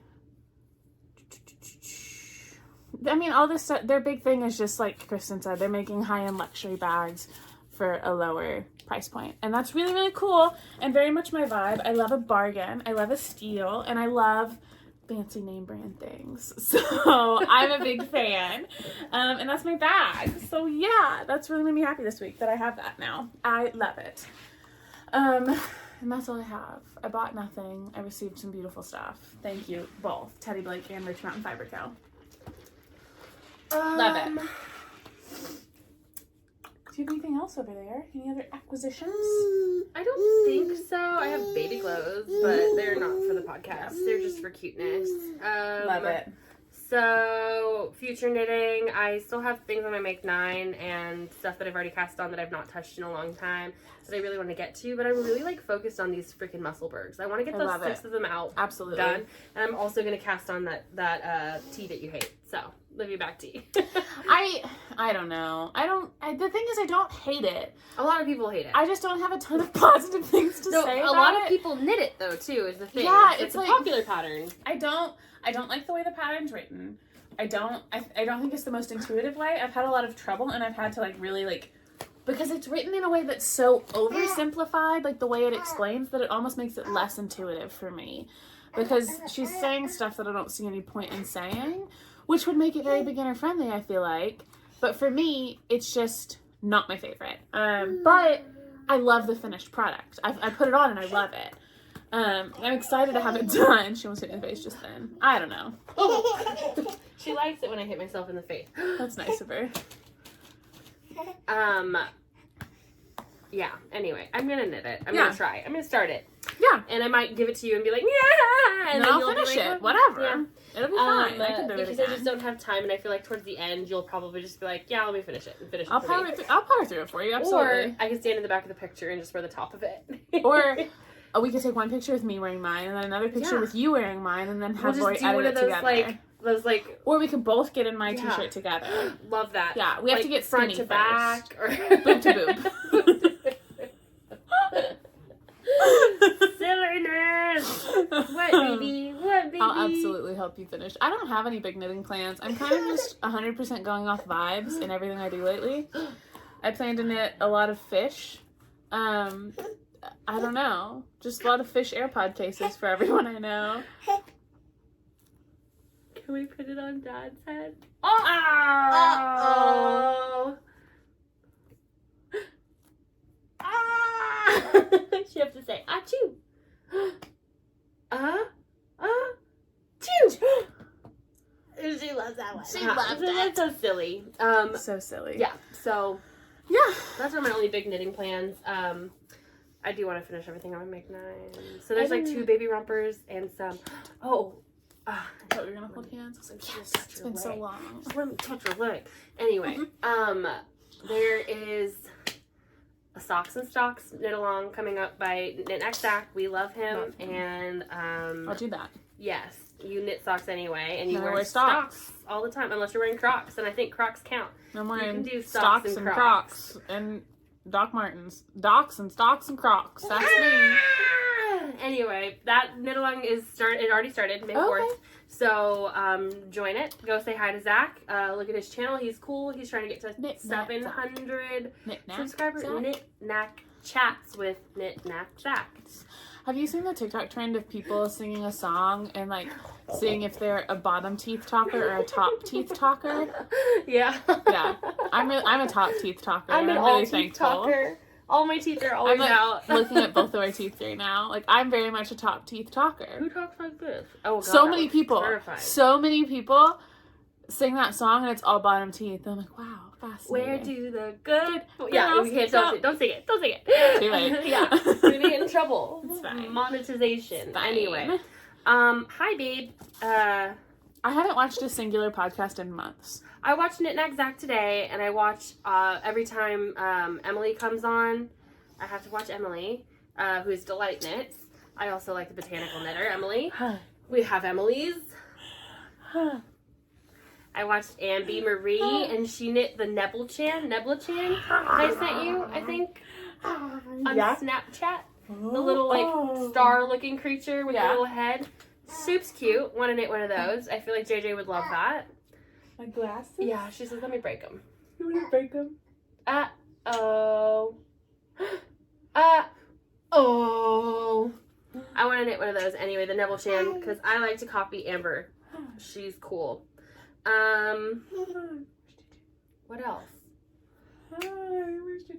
I mean, all this stuff, their big thing is just like Christen said, they're making high-end luxury bags for a lower price point. And that's really, really cool and very much my vibe. I love a bargain. I love a steal. And I love fancy name brand things. So I'm a big fan. And that's my bag. So yeah, that's really made me happy this week that I have that now. I love it. And that's all I have. I bought nothing. I received some beautiful stuff. Thank you both, Teddy Blake and Rich Mountain Fiber Co. Love it. Do you have anything else over there? Any other acquisitions? I don't think so. I have baby clothes, but they're not for the podcast. They're just for cuteness. Love it. So, future knitting. I still have things on my Make 9 and stuff that I've already cast on that I've not touched in a long time that I really want to get to, but I'm really like focused on these freaking Musselburghs. I want to get those 6 of them out. Absolutely. Done. And I'm also going to cast on that tea that you hate. So, Livy back tea. I don't know. The thing is I don't hate it. A lot of people hate it. I just don't have a ton of positive things to say about it. A lot of people knit it though too, is the thing. Yeah, it's like a popular pattern. I don't like the way the pattern's written. I don't think it's the most intuitive way. I've had a lot of trouble and I've had to like really like, because it's written in a way that's so oversimplified, like the way it explains, that it almost makes it less intuitive for me. Because she's saying stuff that I don't see any point in saying, which would make it very beginner friendly, I feel like. But for me, it's just not my favorite. But I love the finished product. I put it on and I love it. I'm excited to have it done. She almost hit me in the face just then. I don't know. She likes it when I hit myself in the face. That's nice of her. Yeah, anyway, I'm gonna knit it. I'm gonna try. I'm gonna start it. Yeah. And I might give it to you and be like, yeah! And then I'll finish it. Whatever. Yeah. It'll be fine. I can do it because again. I just don't have time, and I feel like towards the end, you'll probably just be like, yeah, let me finish it. And finish it I'll power through it for you, absolutely. Or I can stand in the back of the picture and just wear the top of it. Or we could take one picture with me wearing mine, and then another picture with you wearing mine, and then have Lori edit it together. Or we could both get in my t-shirt together. Love that. Yeah, we have to get front to back. Or boob to boob. Silliness! What, baby? What, baby? I'll absolutely help you finish. I don't have any big knitting plans. I'm kind of just 100% going off vibes in everything I do lately. I plan to knit a lot of fish. I don't know. Just a lot of fish AirPod cases for everyone I know. Can we put it on Dad's head? Oh! She have to say, achoo! Two. She loves that one. She loved it. It's so silly. So silly. Yeah. So Yeah. that's one of my only big knitting plans. I do want to finish everything on Make 9. So there's like 2 baby rompers and some. I thought we were gonna hold hands. I was like, yes, it's been so long. Just let me touch your leg. Anyway, there is a Socks and Stocks knit along coming up by Knit Knack Zach. We love him. And I'll do that. yes, you knit socks anyway, and you No, I wear wear stocks all the time, unless you're wearing Crocs, and I think Crocs count. I'm You wearing can do stocks and Crocs and Doc Martens. Docs and stocks and Crocs. That's me. Anyway, that knit along is started. It already started May 4th. Okay. So join it. Go say hi to Zach. Look at his channel. He's cool. He's trying to get to Knit Knack 700 Knack subscribers. Zach. Knit Knack Chats with Knit Knack Zach. Have you seen the TikTok trend of people singing a song and like seeing if they're a bottom teeth talker or a top teeth talker? Yeah. Yeah. I'm a top teeth talker. I'm an really all teeth thankful. talker. All my teeth are always I'm like out. looking at both of our teeth right now. Like I'm very much a top teeth talker. Who talks like this? Oh God, So that many was people. terrifying. So many people sing that song and it's all bottom teeth. I'm like, wow, fascinating. Where do the good? Yeah, we can't don't sing it. Don't sing it. Too late. Yeah, we're gonna get in trouble. It's fine. Monetization. It's fine. Anyway, hi babe. I haven't watched a singular podcast in months. I watched Knit Knack Zach today, and I watch every time Emily comes on. I have to watch Emily, who's Delight Knits. I also like the botanical knitter, Emily. We have Emily's. I watched Ambi Marie, and she knit the Nebelchan I sent you, I think, on Snapchat. The little, like, star-looking creature with a little head. Soup's cute. Want to knit one of those. I feel like JJ would love that. My glasses? Yeah, she says, let me break them. You want to break them? Uh-oh. Uh-oh. I want to knit one of those anyway, the Nebelchan, because I like to copy Amber. She's cool. What else? Hi, where's your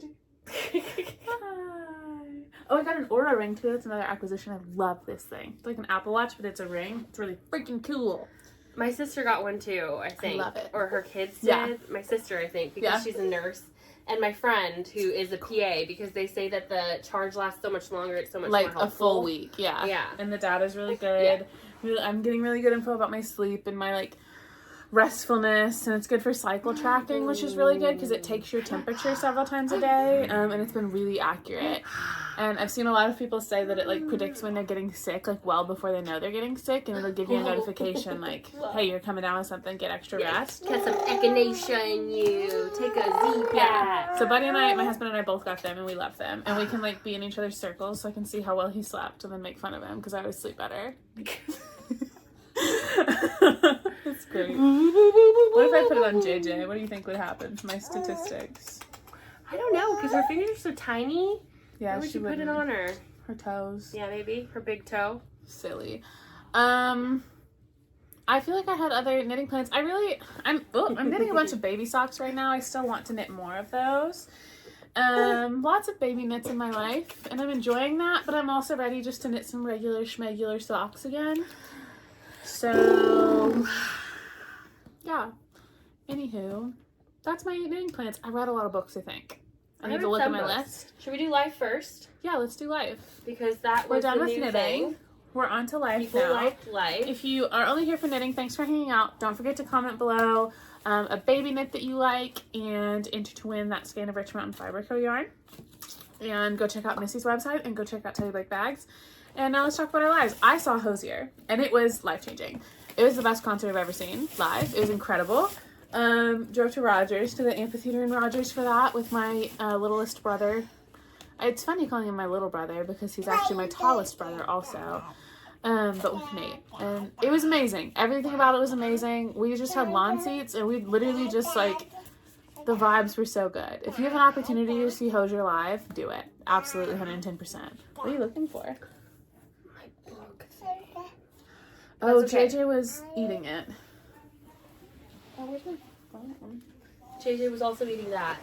Hi. Oh, I got an Aura ring too. That's another acquisition. I love this thing. It's like an Apple Watch, but it's a ring. It's really freaking cool. My sister got one too, I think. I love it. Or her kids did. Yeah. My sister, I think, because she's a nurse. And my friend, who is a PA, because they say that the charge lasts so much longer, it's so much more helpful. Like a full week, yeah. Yeah. And the data's really good. Yeah. I'm getting really good info about my sleep and my, like, restfulness, and it's good for cycle tracking, which is really good because it takes your temperature several times a day, and it's been really accurate. And I've seen a lot of people say that it like predicts when they're getting sick, like well before they know they're getting sick, and it'll give you a notification like, hey, you're coming down with something, get extra rest. Get some echinacea in you, take a Z-Pack. Yeah. So Buddy and I, my husband and I both got them, and we love them, and we can like be in each other's circles, so I can see how well he slept and then make fun of him because I always sleep better. It's great. What if I put it on JJ? What do you think would happen to my statistics? I don't know, because her fingers are so tiny. Yeah, Why would she you put it on her? Her toes. Yeah, maybe. Her big toe. Silly. I feel like I had other knitting plans. I'm knitting a bunch of baby socks right now. I still want to knit more of those. Lots of baby knits in my life, and I'm enjoying that, but I'm also ready just to knit some regular schmegular socks again. So, yeah. Anywho, that's my knitting plans. I read a lot of books, I think. I need to look at my list. Should we do life first? Yeah, let's do life. Because that We're was done the with new knitting. thing. We're on to life People now. like life. If you are only here for knitting, thanks for hanging out. Don't forget to comment below a baby knit that you like and enter to win that skein of Rich Mountain Fiber Co. yarn. And go check out Missy's website and go check out Teddy Blake Bags. And now let's talk about our lives. I saw Hosier, and it was life-changing. It was the best concert I've ever seen live. It was incredible. Drove to Rogers, to the amphitheater in Rogers for that with my littlest brother. It's funny calling him my little brother because he's actually my tallest brother also. But with Nate. And it was amazing. Everything about it was amazing. We just had lawn seats, and we literally just like, the vibes were so good. If you have an opportunity to see Hosier live, do it. Absolutely 110%. What are you looking for? Oh, okay. JJ was eating it. Oh, where's my phone? JJ was also eating that.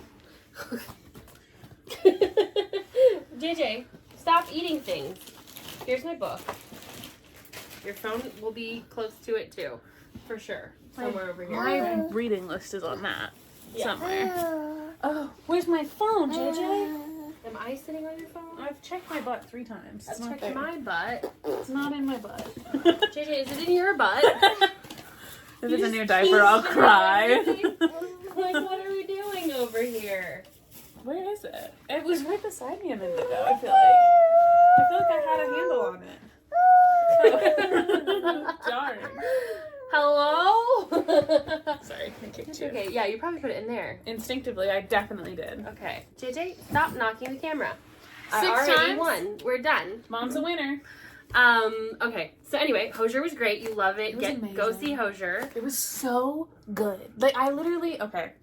JJ, stop eating things. Here's my book. Your phone will be close to it too, for sure. Somewhere over here. My reading list is on that somewhere. Oh, where's my phone, JJ? Am I sitting on your phone? I've checked my butt 3 times. I've checked my butt. It's not in my butt. JJ, is it in your butt? If it's in your diaper, I'll cry. Like, what are we doing over here? Where is it? It was right beside me a minute ago, I feel like I had a handle on it. Darn. Hello? Sorry, I kicked you. Okay, yeah, you probably put it in there. Instinctively, I definitely did. Okay. JJ, stop knocking the camera. 6 I already times? won. We're done. Mom's a winner. Okay. So anyway, Hosier was great. You love it. It was Go amazing. see Hosier. It was so good. Like, I literally, okay.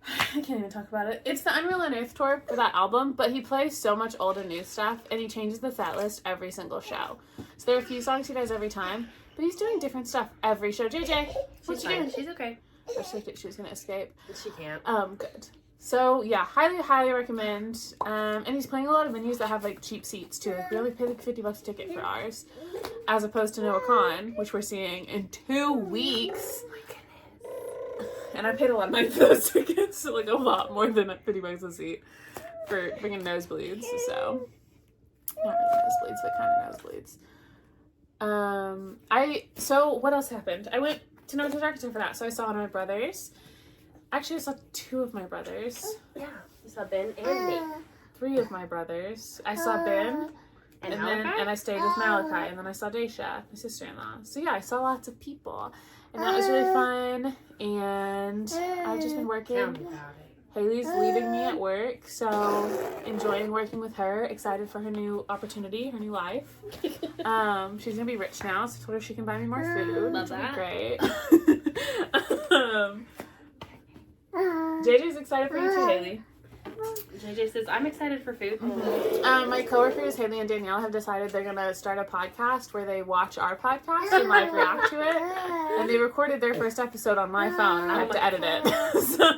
I can't even talk about it. It's the Unreal Unearthed tour for that album, but he plays so much old and new stuff, and he changes the set list every single show. So there are a few songs he does every time, but he's doing different stuff every show. JJ, She's fine. She's okay. I suspected she was going to escape. She can't. Good. So, yeah, highly recommend. And he's playing a lot of venues that have, like, cheap seats, too. Like, we only pay, like, $50 a ticket for ours, as opposed to Noah Con, which we're seeing in 2 weeks. Oh my goodness. And I paid a lot of money for those tickets, so, like, a lot more than $50 a seat for freaking nosebleeds, so. Not really nosebleeds, but kind of nosebleeds. So, what else happened? I went to Noah's Architecture for that, so I saw one of my brothers. Actually, I saw 2 of my brothers. Yeah. You saw Ben and me. 3 of my brothers. I saw Ben, and I stayed with Malachi, and then I saw Daisha, my sister-in-law. So yeah, I saw lots of people, and that was really fun. And I've just been working. Tell me about it. Haley's leaving me at work, so enjoying working with her. Excited for her new opportunity, her new life. She's gonna be rich now, so I told her she can buy me more food. Love which will that. be great. JJ's excited for you too, Haley. JJ says, I'm excited for food. My coworkers, Haley and Danielle, have decided they're going to start a podcast where they watch our podcast and live react to it. And they recorded their first episode on my phone, and I have to edit it. So,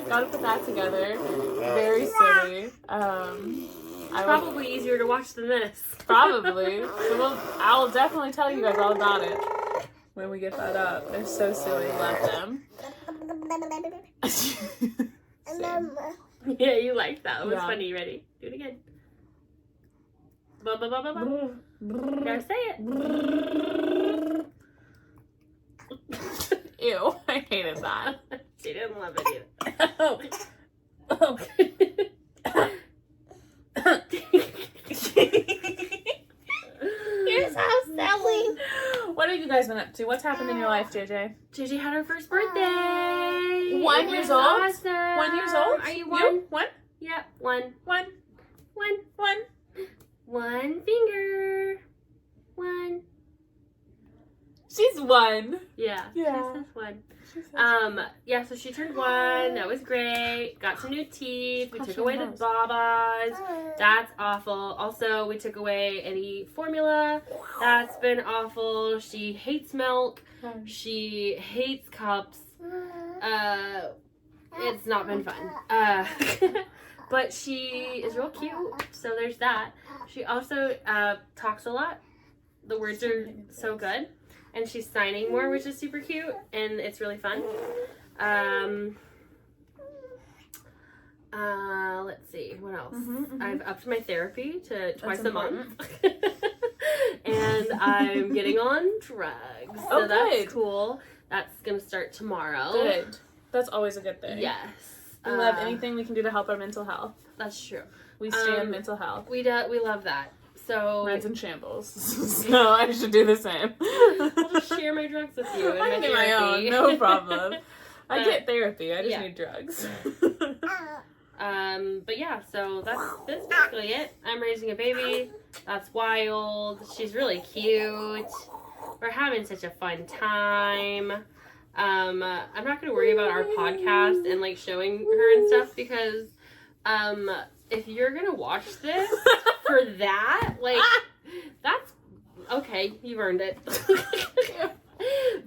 gotta put that together. Very silly. Probably easier to watch than this. Probably. So I'll definitely tell you guys all about it when we get that up. They're so silly. Love them. Same. Yeah, you liked that. It was Yeah. funny. You ready? Do it again. Ba ba ba ba ba. You gotta say it. Ew, I hated that. She didn't love it Oh. You're so silly. What have you guys been up to? What's happened in your life, JJ? JJ had her first birthday. 1 It years was old? Awesome. 1 year old? Are you one? One? Yep, one. One? One. One? One finger. One. She's 1. Yeah. Yeah. She says one. Yeah, so she turned 1. That was great. Got some new teeth. We took away the babas. That's awful. Also, we took away any formula. That's been awful. She hates milk. She hates cups. It's not been fun. But she is real cute, so there's that. She also talks a lot. The words are so good. And she's signing more, which is super cute, and it's really fun. Let's see, what else? I've upped my therapy to twice a month. And I'm getting on drugs. So that's cool. That's going to start tomorrow. Good. That's always a good thing. Yes. We love anything we can do to help our mental health. That's true. We stand mental health. We love that. So Mine's in shambles. So I should do the same. I'll just share my drugs with you. I can do my own, no problem. I get therapy. I just need drugs. But yeah, so that's basically it. I'm raising a baby. That's wild. She's really cute. We're having such a fun time. I'm not gonna worry about our podcast and like showing her and stuff because if you're gonna watch this for that, like that's okay, you've earned it.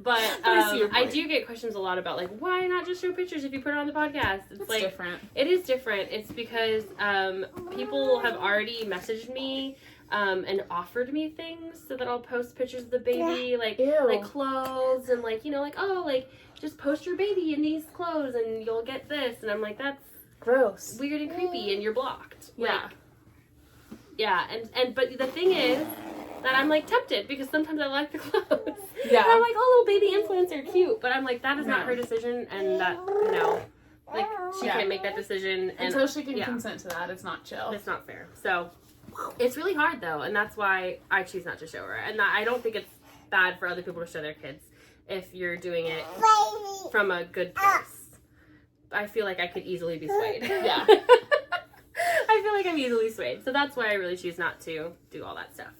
But I do get questions a lot about like why not just show pictures if you put it on the podcast. It's like different. It is different. It's because people have already messaged me and offered me things so that I'll post pictures of the baby, like clothes and like, oh, like just post your baby in these clothes and you'll get this. And I'm like, that's gross, weird and creepy, and you're blocked. Yeah. But the thing is that I'm like tempted because sometimes I like the clothes. Yeah. And I'm like, oh, little baby influencer, cute. But I'm like, that is not her decision, and that, like, she can't make that decision. And until she can consent to that, it's not chill. It's not fair. So, it's really hard, though, and that's why I choose not to show her. And I don't think it's bad for other people to show their kids if you're doing it from a good place. I feel like I could easily be swayed. Yeah. I feel like I'm easily swayed. So that's why I really choose not to do all that stuff.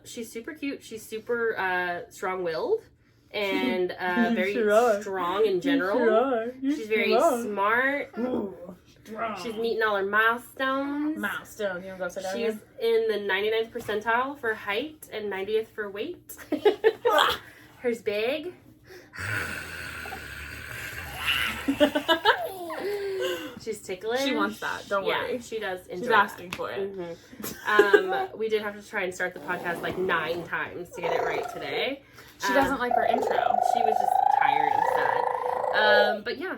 She's super cute. She's super strong-willed and very strong in general. She's very smart. Ooh, strong. She's meeting all her milestones. Milestone. You want to go upside down She's in the 99th percentile for height and 90th for weight. Her's big. She's ticklish. She wants that. Don't worry. Yeah, she does enjoy She's asking for it. Mm-hmm. We did have to try and start the podcast like 9 times to get it right today. She doesn't like her intro. She was just tired and sad. But yeah,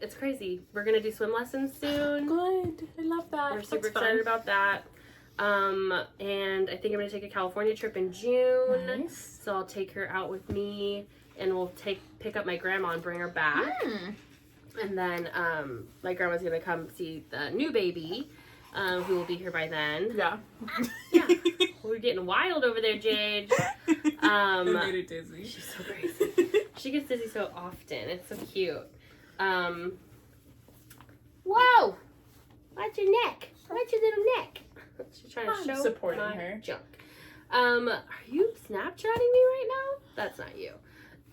it's crazy. We're gonna do swim lessons soon. Good. I love that. We're super excited about that. And I think I'm gonna take a California trip in June. Nice. So I'll take her out with me, and we'll pick up my grandma and bring her back. And then my grandma's gonna come see the new baby, who will be here by then. Yeah. Yeah. We're getting wild over there, Jade. I made her dizzy. She's so crazy. She gets dizzy so often. It's so cute. Whoa! Watch your neck. Watch your little neck. She's trying to show supporting my her. junk. Are you Snapchatting me right now? That's not you.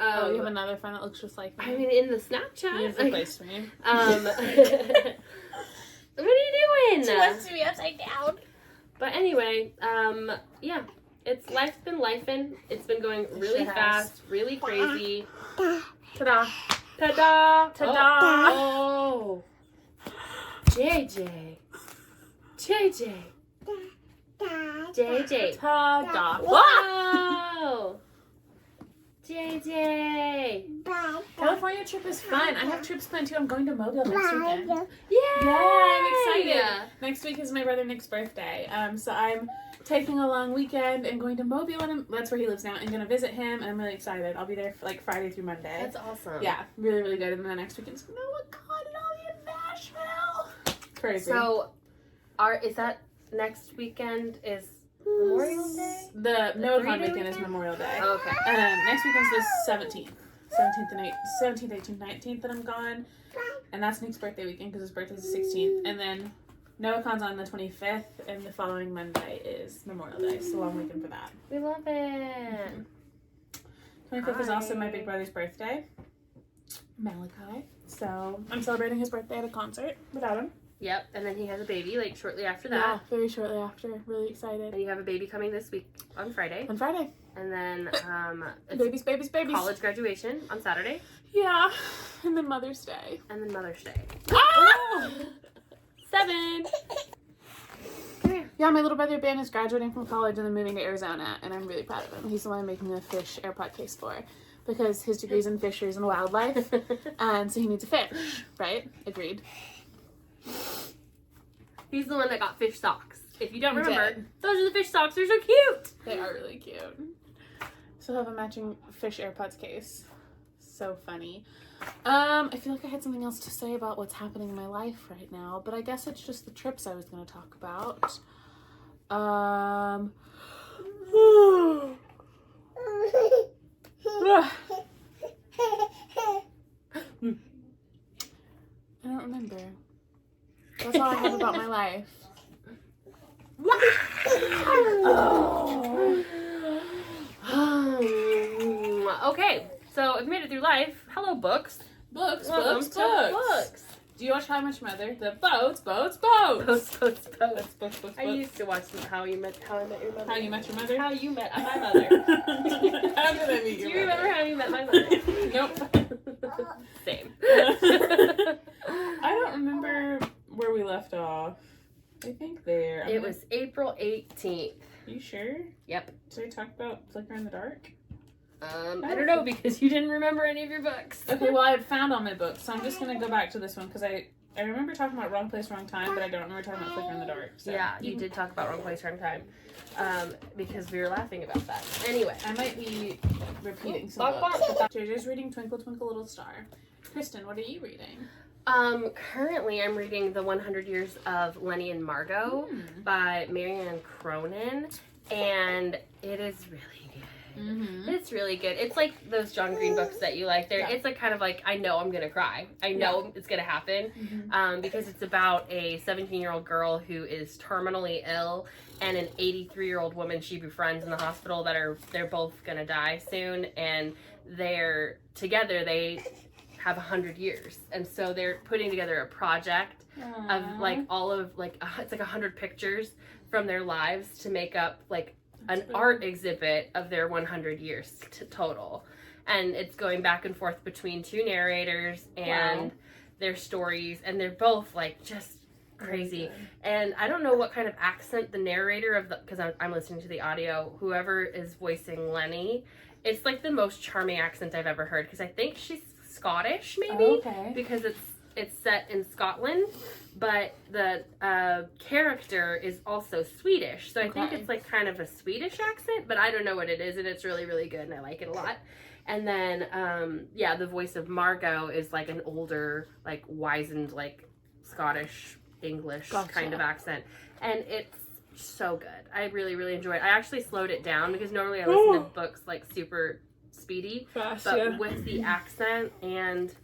You have another friend that looks just like me. I mean, in the Snapchat. You've replaced me. What are you doing? She wants to be upside down. But anyway, yeah. Life's been lifing. It's been going really fast, really crazy. Ta-da. Ta-da! Ta-da. Oh. JJ. Ta-da. Whoa! JJ. California trip is fun. I have trips planned too. I'm going to Mobile next weekend. Yeah, I'm excited. Next week is my brother Nick's birthday. So I'm taking a long weekend and going to Mobile, and that's where he lives now, and going to visit him, and I'm really excited. I'll be there for like Friday through Monday. That's awesome. Yeah, really, really good. And then next weekend's and I'll be in Nashville. Crazy. So, is that next weekend is Memorial Day? The Miyagawa weekend is Memorial Day. Oh, okay. Next weekend's the 17th. 17th, 18th, 19th that I'm gone. And that's Nick's birthday weekend because his birthday's the 16th. And then NoahCon's on the 25th, and the following Monday is Memorial Day. So long weekend for that. We love it. 25th is also my big brother's birthday, Malachi. So I'm celebrating his birthday at a concert without him. Yep, and then he has a baby like shortly after that. Yeah, very shortly after. Really excited. And you have a baby coming this week on Friday. On Friday. And then babies. College graduation on Saturday. Yeah. And then Mother's Day. And then Mother's Day. Ah! 7. Come here. Yeah, my little brother Ben is graduating from college and then moving to Arizona, and I'm really proud of him. He's the one I'm making the fish AirPod case for, because his degree's in fisheries and wildlife, and so he needs a fish, right? Agreed. He's the one that got fish socks. If you don't remember, did. those are the fish socks. They're so cute. They are really cute. So I have a matching fish AirPods case. So funny. I feel like I had something else to say about what's happening in my life right now, but I guess it's just the trips I was going to talk about. I don't remember. That's all I have about my life. Okay, so I've made it through life. Hello, books. Books. Do you watch How I Met Your Mother? The boats. Books. I used to watch How I Met Your Mother. How You Met Your Mother? How You Met My Mother. How did I meet your Do you remember How You Met My Mother? Nope. Same. I don't remember where we left off. I think there. It was April 18th. You sure? Yep. Did I talk about Flicker in the Dark? I don't know, because you didn't remember any of your books. Okay, well, I found all my books, so I'm just going to go back to this one, because I remember talking about Wrong Place, Wrong Time, but I don't remember talking about Flicker in the Dark. So. Yeah, you did talk about Wrong Place, Wrong Time, because we were laughing about that. Anyway. I might be repeating some books. JJ's reading Twinkle, Twinkle, Little Star. Christen, what are you reading? Currently I'm reading The 100 Years of Lenny and Margot by Marianne Cronin, and it is really good. Mm-hmm. It's really good. It's like those John Green books that you like. It's like kind of like, I know I'm gonna cry. I know it's gonna happen, because it's about a 17-year-old girl who is terminally ill and an 83-year-old woman she befriends in the hospital they're both gonna die soon, and they're together. They have 100 years, and so they're putting together a project of like all of like it's like 100 pictures from their lives to make up like an art exhibit of their 100 years total, and it's going back and forth between two narrators and their stories, and they're both like just crazy. And I don't know what kind of accent the narrator of the, because I'm listening to the audio, whoever is voicing Lenny, it's like the most charming accent I've ever heard, because I think she's Scottish, maybe, because it's set in Scotland, but the character is also Swedish, so I think it's like kind of a Swedish accent, but I don't know what it is, and it's really, really good, and I like it a lot. And then the voice of Margot is like an older, like wizened, like Scottish English kind of accent, and it's so good. I really, really enjoy it. I actually slowed it down, because normally I listen to books like super speedy, fast, but with the accent and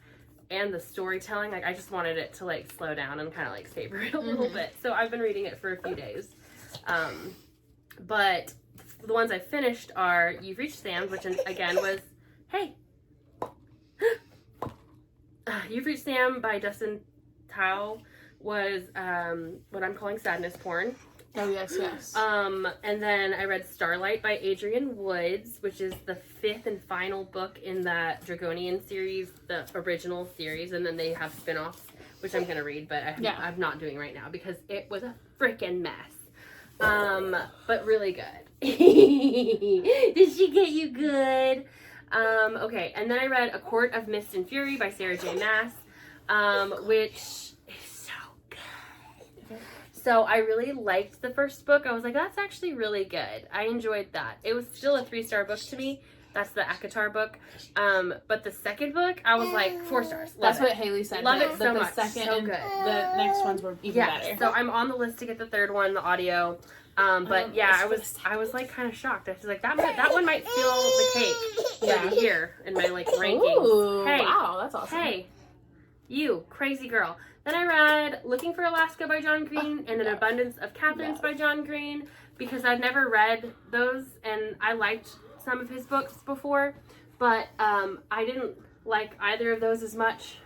the storytelling, like I just wanted it to like slow down and kind of like savor it a little bit. So I've been reading it for a few days. But the ones I finished are You've Reached Sam, which again was You've Reached Sam by Dustin Tao was what I'm calling sadness porn. Oh, yes. And then I read Starlight by Adrian Woods, which is the 5th and final book in the Dragonian series, the original series, and then they have spin-offs, which I'm going to read, but I'm not doing right now because it was a freaking mess. But really good. Did she get you good? Okay, and then I read A Court of Mist and Fury by Sarah J. Maas, which so I really liked the first book. I was like, that's actually really good. I enjoyed that. It was still a 3-star book to me. That's the ACOTAR book. But the second book, I was like, 4 stars. That's what Haley said. Love it so much. Second so good. The next ones were even better. So I'm on the list to get the third one, the audio. But yeah, I was like kind of shocked. I was like, that one might steal the cake for the year in my like rankings. Ooh, hey, wow, that's awesome. Hey, you crazy girl. Then I read Looking for Alaska by John Green and An Abundance of Catherines by John Green, because I'd never read those and I liked some of his books before, but I didn't like either of those as much.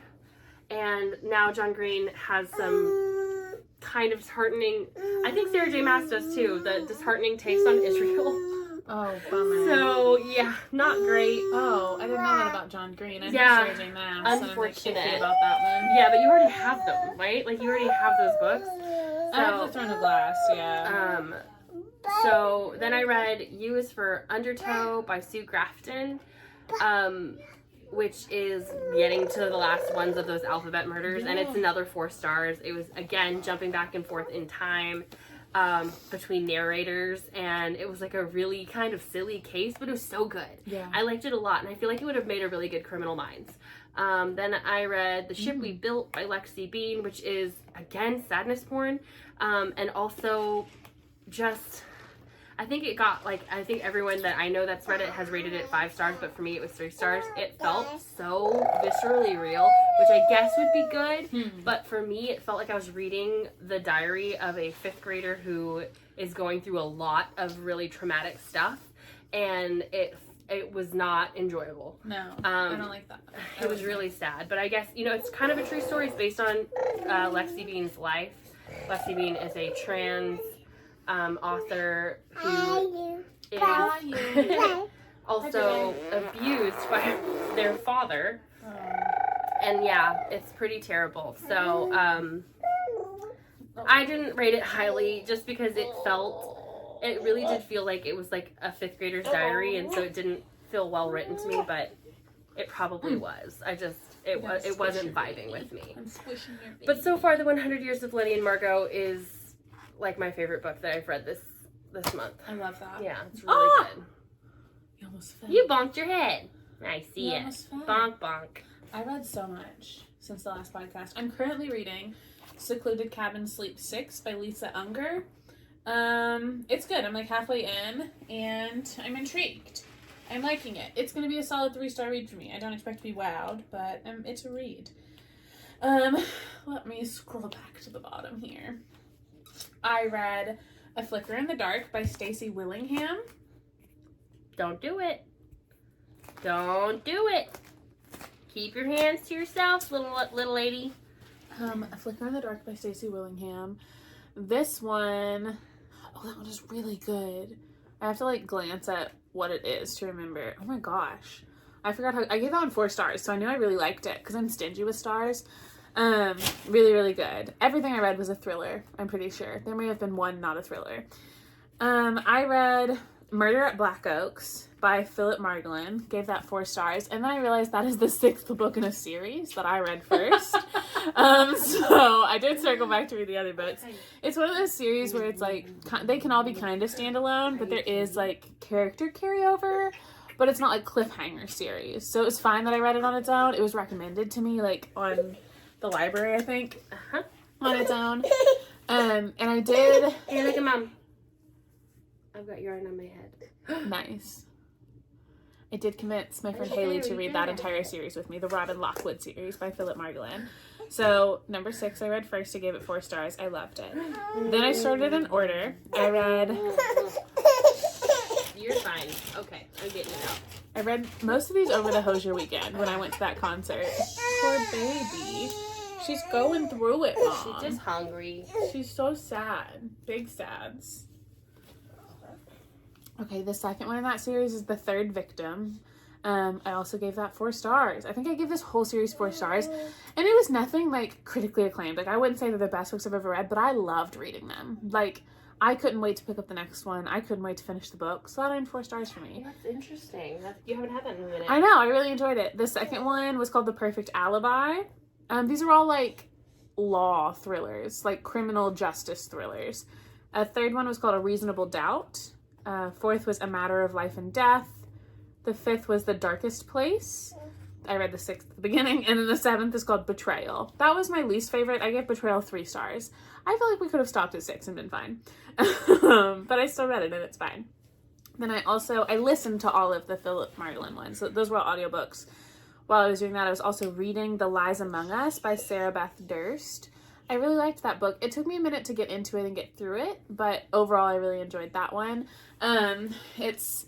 And now John Green has some kind of disheartening, I think Sarah J. Maas does too, the disheartening takes on Israel. Oh, bummer. So, yeah, not great. Oh, I didn't know that about John Green. I know Sarah J. Maas. Unfortunate. And I'm like, about that one. Yeah, but you already have them, right? Like, you already have those books. So, I have The Throne of Glass, yeah. So, then I read U is for Undertow by Sue Grafton, which is getting to the last ones of those alphabet murders, and it's another 4 stars. It was, again, jumping back and forth in time. Between narrators, and it was like a really kind of silly case, but it was so good. Yeah. I liked it a lot, and I feel like it would have made a really good Criminal Minds. Then I read The Ship We Built by Lexi Bean, which is, again, sadness porn, and also just, I think it got, like, I think everyone that I know that's read it has rated it 5 stars, but for me it was 3 stars. It felt so viscerally real, which I guess would be good, but for me it felt like I was reading the diary of a 5th grader who is going through a lot of really traumatic stuff, and it was not enjoyable. No, I don't like that. It was really sad, but I guess, you know, it's kind of a true story. It's based on Lexi Bean's life. Lexi Bean is a trans author who is also abused by their father, and yeah, it's pretty terrible. So I didn't rate it highly just because it really did feel like it was like a 5th grader's diary, and so it didn't feel well written to me, but it probably was. It wasn't vibing with me. I'm squishing your baby. But so far, The 100 Years of Lenny and Margot is like my favorite book that I've read this month. I love that. Yeah, it's really good. You almost fell. You bonked your head. I see it. Bonk, bonk. I read so much since the last podcast. I'm currently reading Secluded Cabin Sleep 6 by Lisa Unger. It's good. I'm like halfway in, and I'm intrigued. I'm liking it. It's going to be a solid 3-star read for me. I don't expect to be wowed, but it's a read. Let me scroll back to the bottom here. I read A Flicker in the Dark by Stacey Willingham. Don't do it. Don't do it. Keep your hands to yourself, little lady. A Flicker in the Dark by Stacey Willingham. This one, that one is really good. I have to like glance at what it is to remember. Oh my gosh. I forgot how, I gave that one 4 stars, so I knew I really liked it because I'm stingy with stars. Really, really good. Everything I read was a thriller, I'm pretty sure. There may have been one not a thriller. I read Murder at Black Oaks by Philip Margolin, gave that 4 stars, and then I realized that is the 6th book in a series that I read first. So I did circle back to read the other books. It's one of those series where it's like, they can all be kind of standalone, but there is like character carryover, but it's not like cliffhanger series. So it was fine that I read it on its own. It was recommended to me like on the library, I think, on its own. And I did. Hey, look at Mom. I've got yarn on my head. Nice. I did convince my friend Haley to read that entire series with me, the Robin Lockwood series by Philip Margolin. So, number 6 I read first. I gave it 4 stars. I loved it. Then I started in order. I read... You're fine. Okay, I'm getting it out. I read most of these over the Hozier weekend when I went to that concert. Poor baby. She's going through it, Mom. She's just hungry. She's so sad. Big sads. Okay, the second one in that series is The Third Victim. I also gave that 4 stars. I think I gave this whole series 4 stars. And it was nothing, like, critically acclaimed. Like, I wouldn't say they're the best books I've ever read, but I loved reading them. Like, I couldn't wait to pick up the next one. I couldn't wait to finish the book. So that earned 4 stars for me. That's interesting. You haven't had that in a minute. I know. I really enjoyed it. The second one was called The Perfect Alibi. These are all, like, law thrillers. Like, criminal justice thrillers. A third one was called A Reasonable Doubt. 4th was A Matter of Life and Death. The 5th was The Darkest Place. I read the 6th at the beginning. And then the 7th is called Betrayal. That was my least favorite. I gave Betrayal 3 stars. I feel like we could have stopped at 6 and been fine. But I still read it and it's fine. Then I listened to all of the Philip Margolin ones. So those were all audiobooks. While I was doing that, I was also reading The Lies Among Us by Sarah Beth Durst. I really liked that book. It took me a minute to get into it and get through it, but overall I really enjoyed that one. It's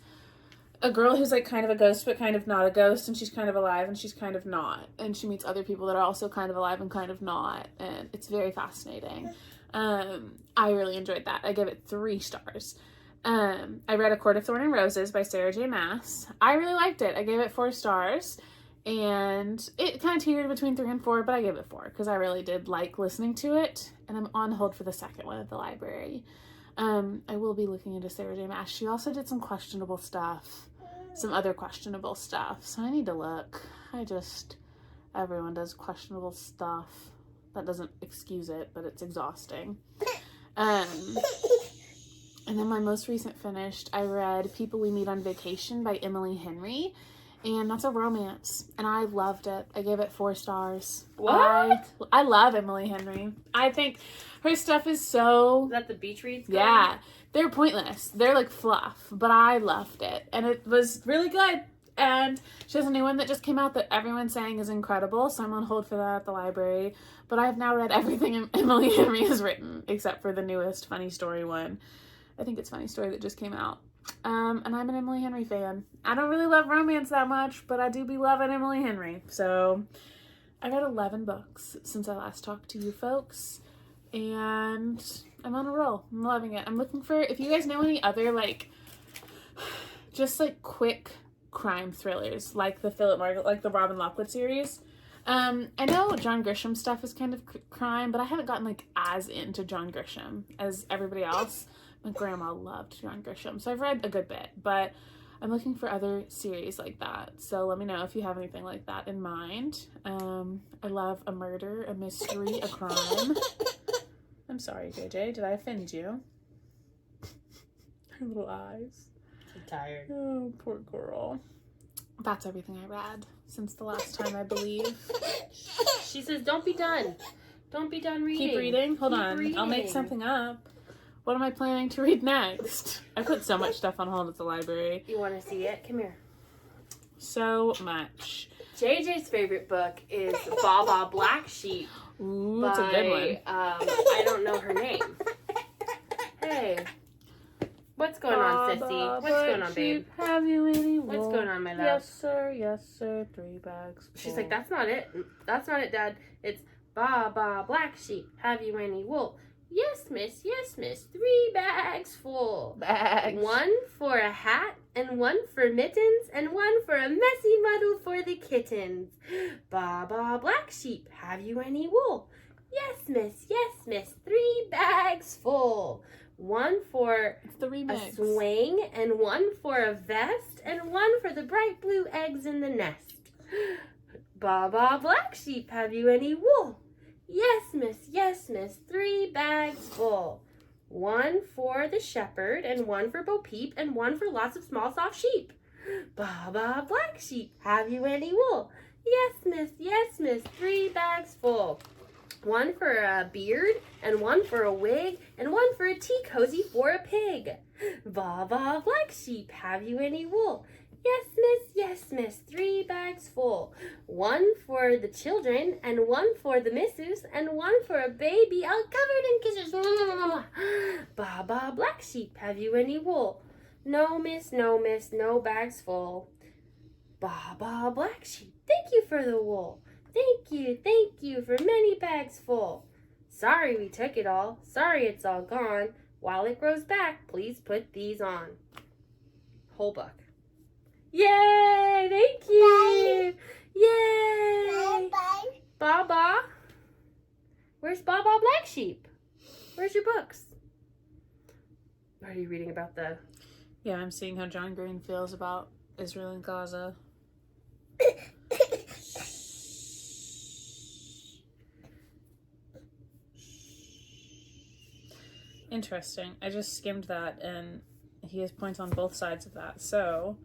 a girl who's like kind of a ghost but kind of not a ghost, and she's kind of alive and she's kind of not, and she meets other people that are also kind of alive and kind of not, and it's very fascinating. I really enjoyed that. I gave it 3 stars. I read A Court of Thorn and Roses by Sarah J. Maas. I really liked it. I gave it 4 stars. And it kind of teetered between 3 and 4, but I gave it 4 because I really did like listening to it. And I'm on hold for the second one at the library. I will be looking into Sarah J. Maas. She also did some questionable stuff. Some other questionable stuff. So I need to look. Everyone does questionable stuff. That doesn't excuse it, but it's exhausting. And then my most recent finished, I read People We Meet on Vacation by Emily Henry. And that's a romance. And I loved it. I gave it 4 stars. What? I love Emily Henry. I think her stuff is so... Is that the beach reads? Yeah. They're pointless. They're like fluff. But I loved it. And it was really good. And she has a new one that just came out that everyone's saying is incredible. So I'm on hold for that at the library. But I've now read everything Emily Henry has written. Except for the newest Funny Story one. I think it's Funny Story that just came out. And I'm an Emily Henry fan. I don't really love romance that much, but I do be loving Emily Henry. So I read 11 books since I last talked to you folks, and I'm on a roll. I'm loving it. I'm looking for, if you guys know any other just quick crime thrillers like the Robin Lockwood series, I know John Grisham stuff is kind of crime, but I haven't gotten like as into John Grisham as everybody else. My grandma loved John Grisham, so I've read a good bit, but I'm looking for other series like that. So let me know if you have anything like that in mind. I love a murder, a mystery, a crime. I'm sorry, JJ. Did I offend you? Her little eyes. I'm tired. Oh, poor girl. That's everything I read since the last time, I believe. She says, don't be done. Don't be done reading. Keep reading? Hold Keep on. reading. I'll make something up. What am I planning to read next? I put so much stuff on hold at the library. You want to see it? Come here. So much. JJ's favorite book is Bobble Black Sheep. Ooh, that's a good one. I don't know her name. Hey. What's going on, sissy? What's going on, babe? Have you any wool? What's going on, my love? Yes, sir. Yes, sir. 3 bags. She's like, that's not it. That's not it, Dad. It's Bobble Black Sheep. Have you any wool? Yes, miss. Yes, miss. 3 bags full. Bags. 1 for a hat, and 1 for mittens, and 1 for a messy muddle for the kittens. Bobble Black Sheep. Have you any wool? Yes, miss. Yes, miss. 3 bags full. 1 for The remix. a swing, and 1 for a vest, and 1 for the bright blue eggs in the nest. Bobble Black Sheep, have you any wool? Yes, miss. Yes, miss. 3 bags full. 1 for the shepherd, and 1 for Bo Peep, and 1 for lots of small soft sheep. Bobble Black Sheep, have you any wool? Yes, miss. Yes, miss. 3 bags full. 1 for a beard, and 1 for a wig, and 1 for a tea cozy for a pig. Bobble Black Sheep, have you any wool? Yes, miss. Yes, miss. 3 bags full. 1 for the children, and 1 for the missus, and 1 for a baby all covered in kisses. Bobble Black Sheep, have you any wool? No, miss. No, miss. No bags full. Bobble Black Sheep, thank you for the wool. Thank you for many bags full. Sorry we took it all. Sorry it's all gone. While it grows back, please put these on. Whole book. Yay! Thank you! Yay! Baba? Where's Baba Black Sheep? Where's your books? Are you reading about the... Yeah, I'm seeing how John Green feels about Israel and Gaza. Interesting. I just skimmed that, and he has points on both sides of that. So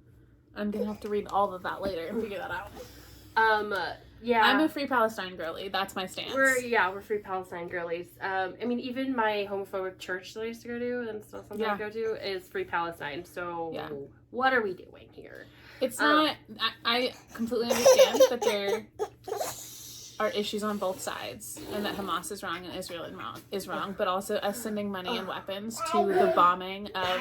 I'm gonna have to read all of that later and figure that out. Yeah. I'm a Free Palestine girly. That's my stance. We're Free Palestine girlies. I mean, even my homophobic church that I used to go to and still something I go to is Free Palestine. So what are we doing here? It's not. I completely understand that there are issues on both sides, and that Hamas is wrong and Israel is wrong, but also us sending money and weapons to the bombing of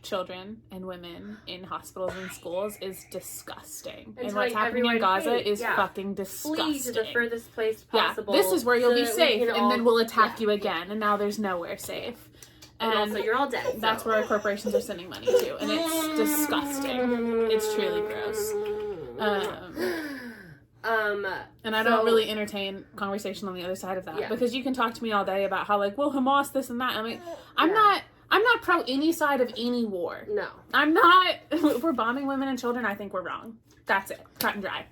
children and women in hospitals and schools is disgusting. And what's happening in Gaza is fucking disgusting. Flee to the furthest place possible. Yeah, this is where you'll be safe, and then we'll attack you again, and now there's nowhere safe. And also, you're all dead. That's where our corporations are sending money to, and it's disgusting. It's truly gross. And I don't really entertain conversation on the other side of that, because you can talk to me all day about how, like, well, Hamas, this and that. I mean, I'm not pro any side of any war. No. I'm not. If we're bombing women and children, I think we're wrong. That's it. Cut and dry.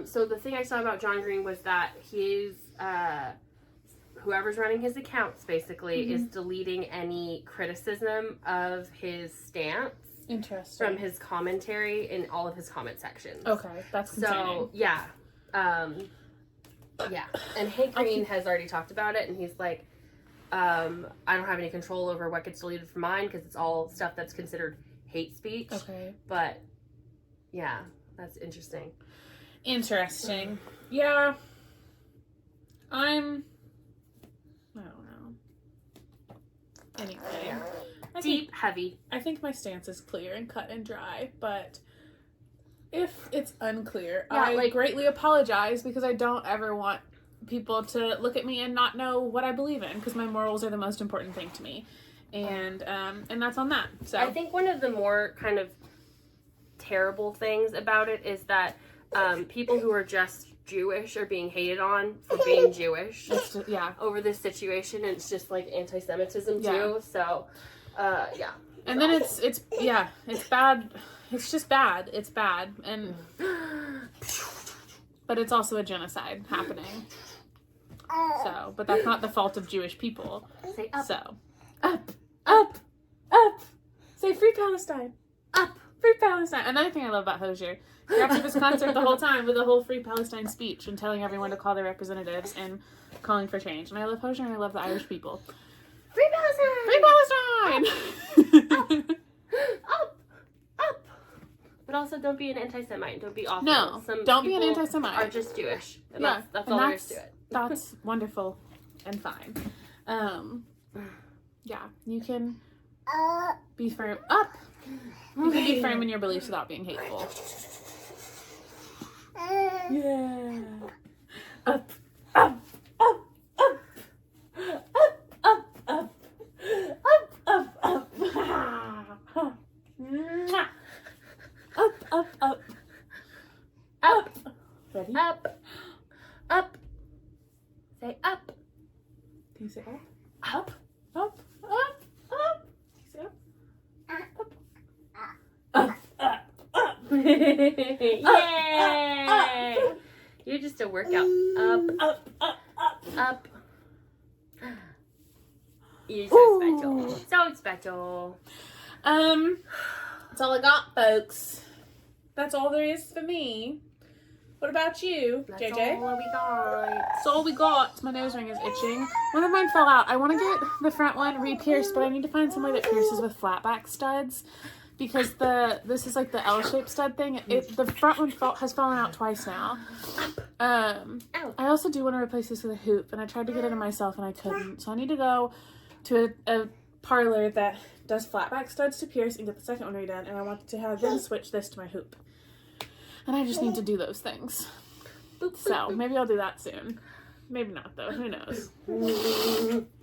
So the thing I saw about John Green was that his, whoever's running his accounts basically is deleting any criticism of his stance. Interesting. From his commentary in all of his comment sections. Okay, that's concerning. So, yeah. And Hank Green has already talked about it, and he's like, I don't have any control over what gets deleted from mine because it's all stuff that's considered hate speech. Okay. But, yeah, that's interesting. Interesting. Yeah. I don't know. Anyway. Heavy. I think my stance is clear and cut and dry, but if it's unclear, I greatly apologize, because I don't ever want people to look at me and not know what I believe in, because my morals are the most important thing to me, and that's on that. So I think one of the more kind of terrible things about it is that people who are just Jewish or being hated on for being Jewish. It's just, yeah. Over this situation, and it's just like anti-Semitism too. So, yeah. And then it's bad. It's just bad. It's bad, and but it's also a genocide happening. So, but that's not the fault of Jewish people. Say up. So, up, up, up. Say free Palestine. Up. Free Palestine. Another thing I love about Hozier, you're after this concert the whole time with a whole free Palestine speech and telling everyone to call their representatives and calling for change. And I love Hozier and I love the Irish people. Free Palestine. Free Palestine. Up. Up. But also, don't be an anti-Semite. Don't be awful. No, Some don't be an people anti-Semite. Are just Jewish. And Yeah, that's and all there is to it. That's wonderful and fine. Yeah, you can be firm. Up. You can be firm in your beliefs without being hateful. Yeah. Up. Up. Up. Up. Up. Up. Up. Up. Up. Up. Up. Up. Up. Ready? Up. Up. Say up. Can you say up? Up. Up. Up. Up. Can you say up? Up. Up. Up. Yay! You're just a workout. Up. Up. Up. Up. Up. You're so special. So special. That's all I got, folks. That's all there is for me. What about you, That's JJ? all we got. That's all we got. My nose ring is itching. One of mine fell out. I want to get the front one re-pierced, but I need to find somebody that pierces with flatback studs because this is like the L-shaped stud thing. The front one has fallen out twice now. I also do want to replace this with a hoop, and I tried to get it in myself and I couldn't. So I need to go to a parlor that does flatback studs to pierce and get the second one redone, and I want to have them switch this to my hoop. And I just need to do those things. So, maybe I'll do that soon. Maybe not, though. Who knows?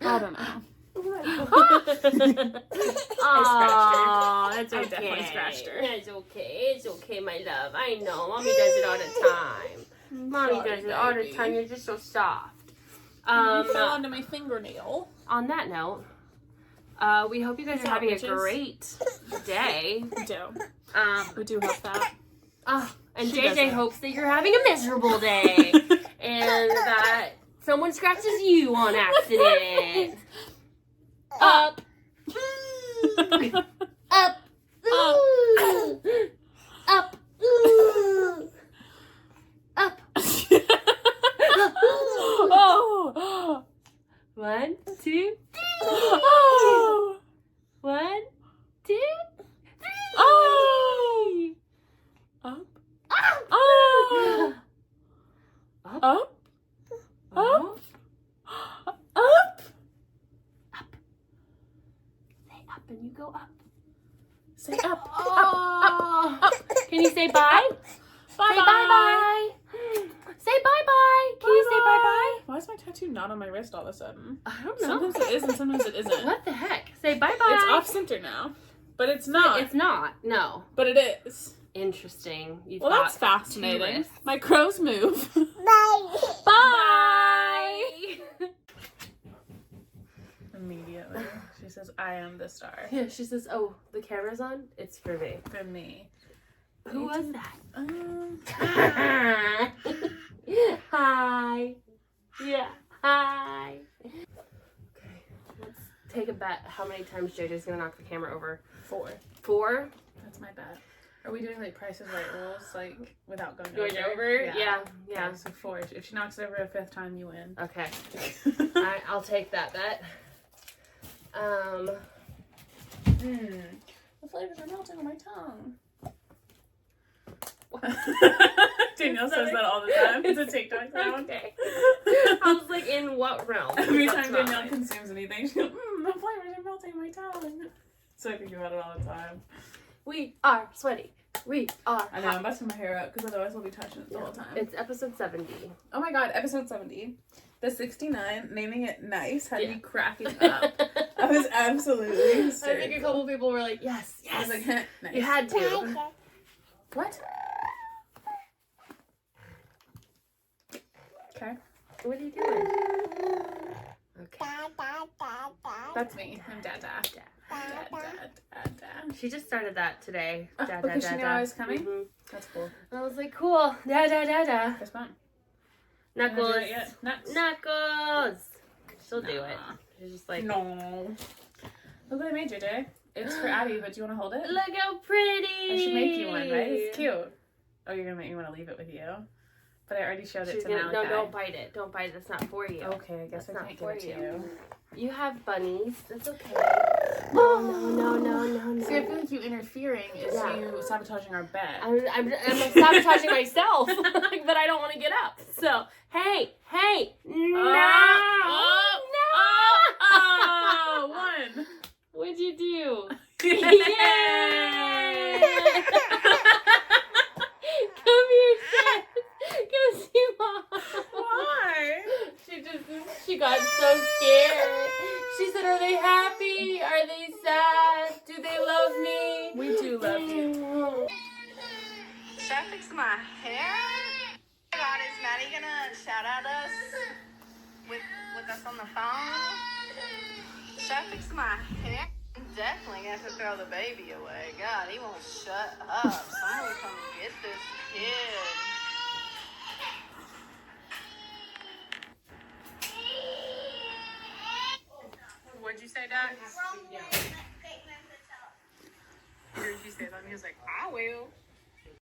I don't know. Oh, that's okay. I definitely scratched her. That's okay. It's okay, my love. I know. Mommy does it all the time. Mommy does it all the time. You're just so soft. You fell onto my fingernail. On that note, we hope you guys are having a great day. We do. We do hope that. And She JJ doesn't. hopes that you're having a miserable day. And that someone scratches you on accident. Up. Up. Ooh. Up. Ooh. Up. Oh. 1, 2, 3. Oh. 1, 2, 3. Oh. Up. Oh. Up. Up. Up. Up. Up. Say up and you go up. Say up. Oh. Up. Can you say bye? Bye. Say bye-bye. Say bye-bye. Can you say bye-bye? Why is my tattoo not on my wrist all of a sudden? I don't know. Sometimes it is and sometimes it isn't. What the heck? Say bye-bye. It's off center now. But it's not. It's not. No. But it is. Interesting. You've Well, got that's fascinating. 2 wrists. My crows move. Bye. Bye. Immediately. She says, I am the star. Yeah, she says, oh, the camera's on? It's for me. For me. Who was that? Hi. Hi. Yeah. Hi. Okay. Let's take a bet how many times JJ's gonna knock the camera over. 4. 4? That's my bet. Are we doing like Price is Right rules, like without going Going over? over? Yeah. Okay, so 4. If she knocks it over a 5th time, you win. Okay. I'll take that bet. The flavors are melting on my tongue. Danielle says that all the time. It's a TikTok sound. Okay. I was like, in what realm? Every That's time not Danielle right. consumes anything, she goes, the flavors are melting on my tongue. So I think about it all the time. We are sweaty. We are I know, I'm busting my hair up because otherwise I'll be touching it the whole time. It's episode 70. Oh my god, episode 70. The 69, naming it nice, had me cracking up. I was absolutely I hysterical. think a couple people were like, yes, I was yes. like, nice. You had to. What? Okay. What are you doing? Okay. That's me. I'm Dada. Dada. She just started that today. Da, Because da, she da, knew da. I was coming? Mhm. That's cool. I was like, cool. Da da da da. Fist bump. Knuckles. Do it yet? Nuts. Knuckles. She'll do it. She's just like, No. Look what I made you, Jay. It's for Abby, but do you want to hold it? look how pretty. I should make you one, right? It's cute. Oh, you're going to make me want to leave it with you? But I already showed it to Malachi. No, don't bite it. Don't bite it. That's not for you. Okay, I guess That's I can't give it to you. You have bunnies. That's okay. No. See, I feel like you interfering is you sabotaging our bed. I'm sabotaging myself, but I don't want to get up. So, hey, no. One. What'd you do? Yay! Come here, Seth. Go see Mom. Why? She got so scared. She said, are they happy? Are they sad? Do they love me? We do love you. Should I fix my hair? Oh my God, is Maddie gonna shout at us with us on the phone? Should I fix my hair? I'm definitely gonna have to throw the baby away. God, he won't shut up. Someone come get this kid. What'd you say, Dad? What did you say? He was like, I will.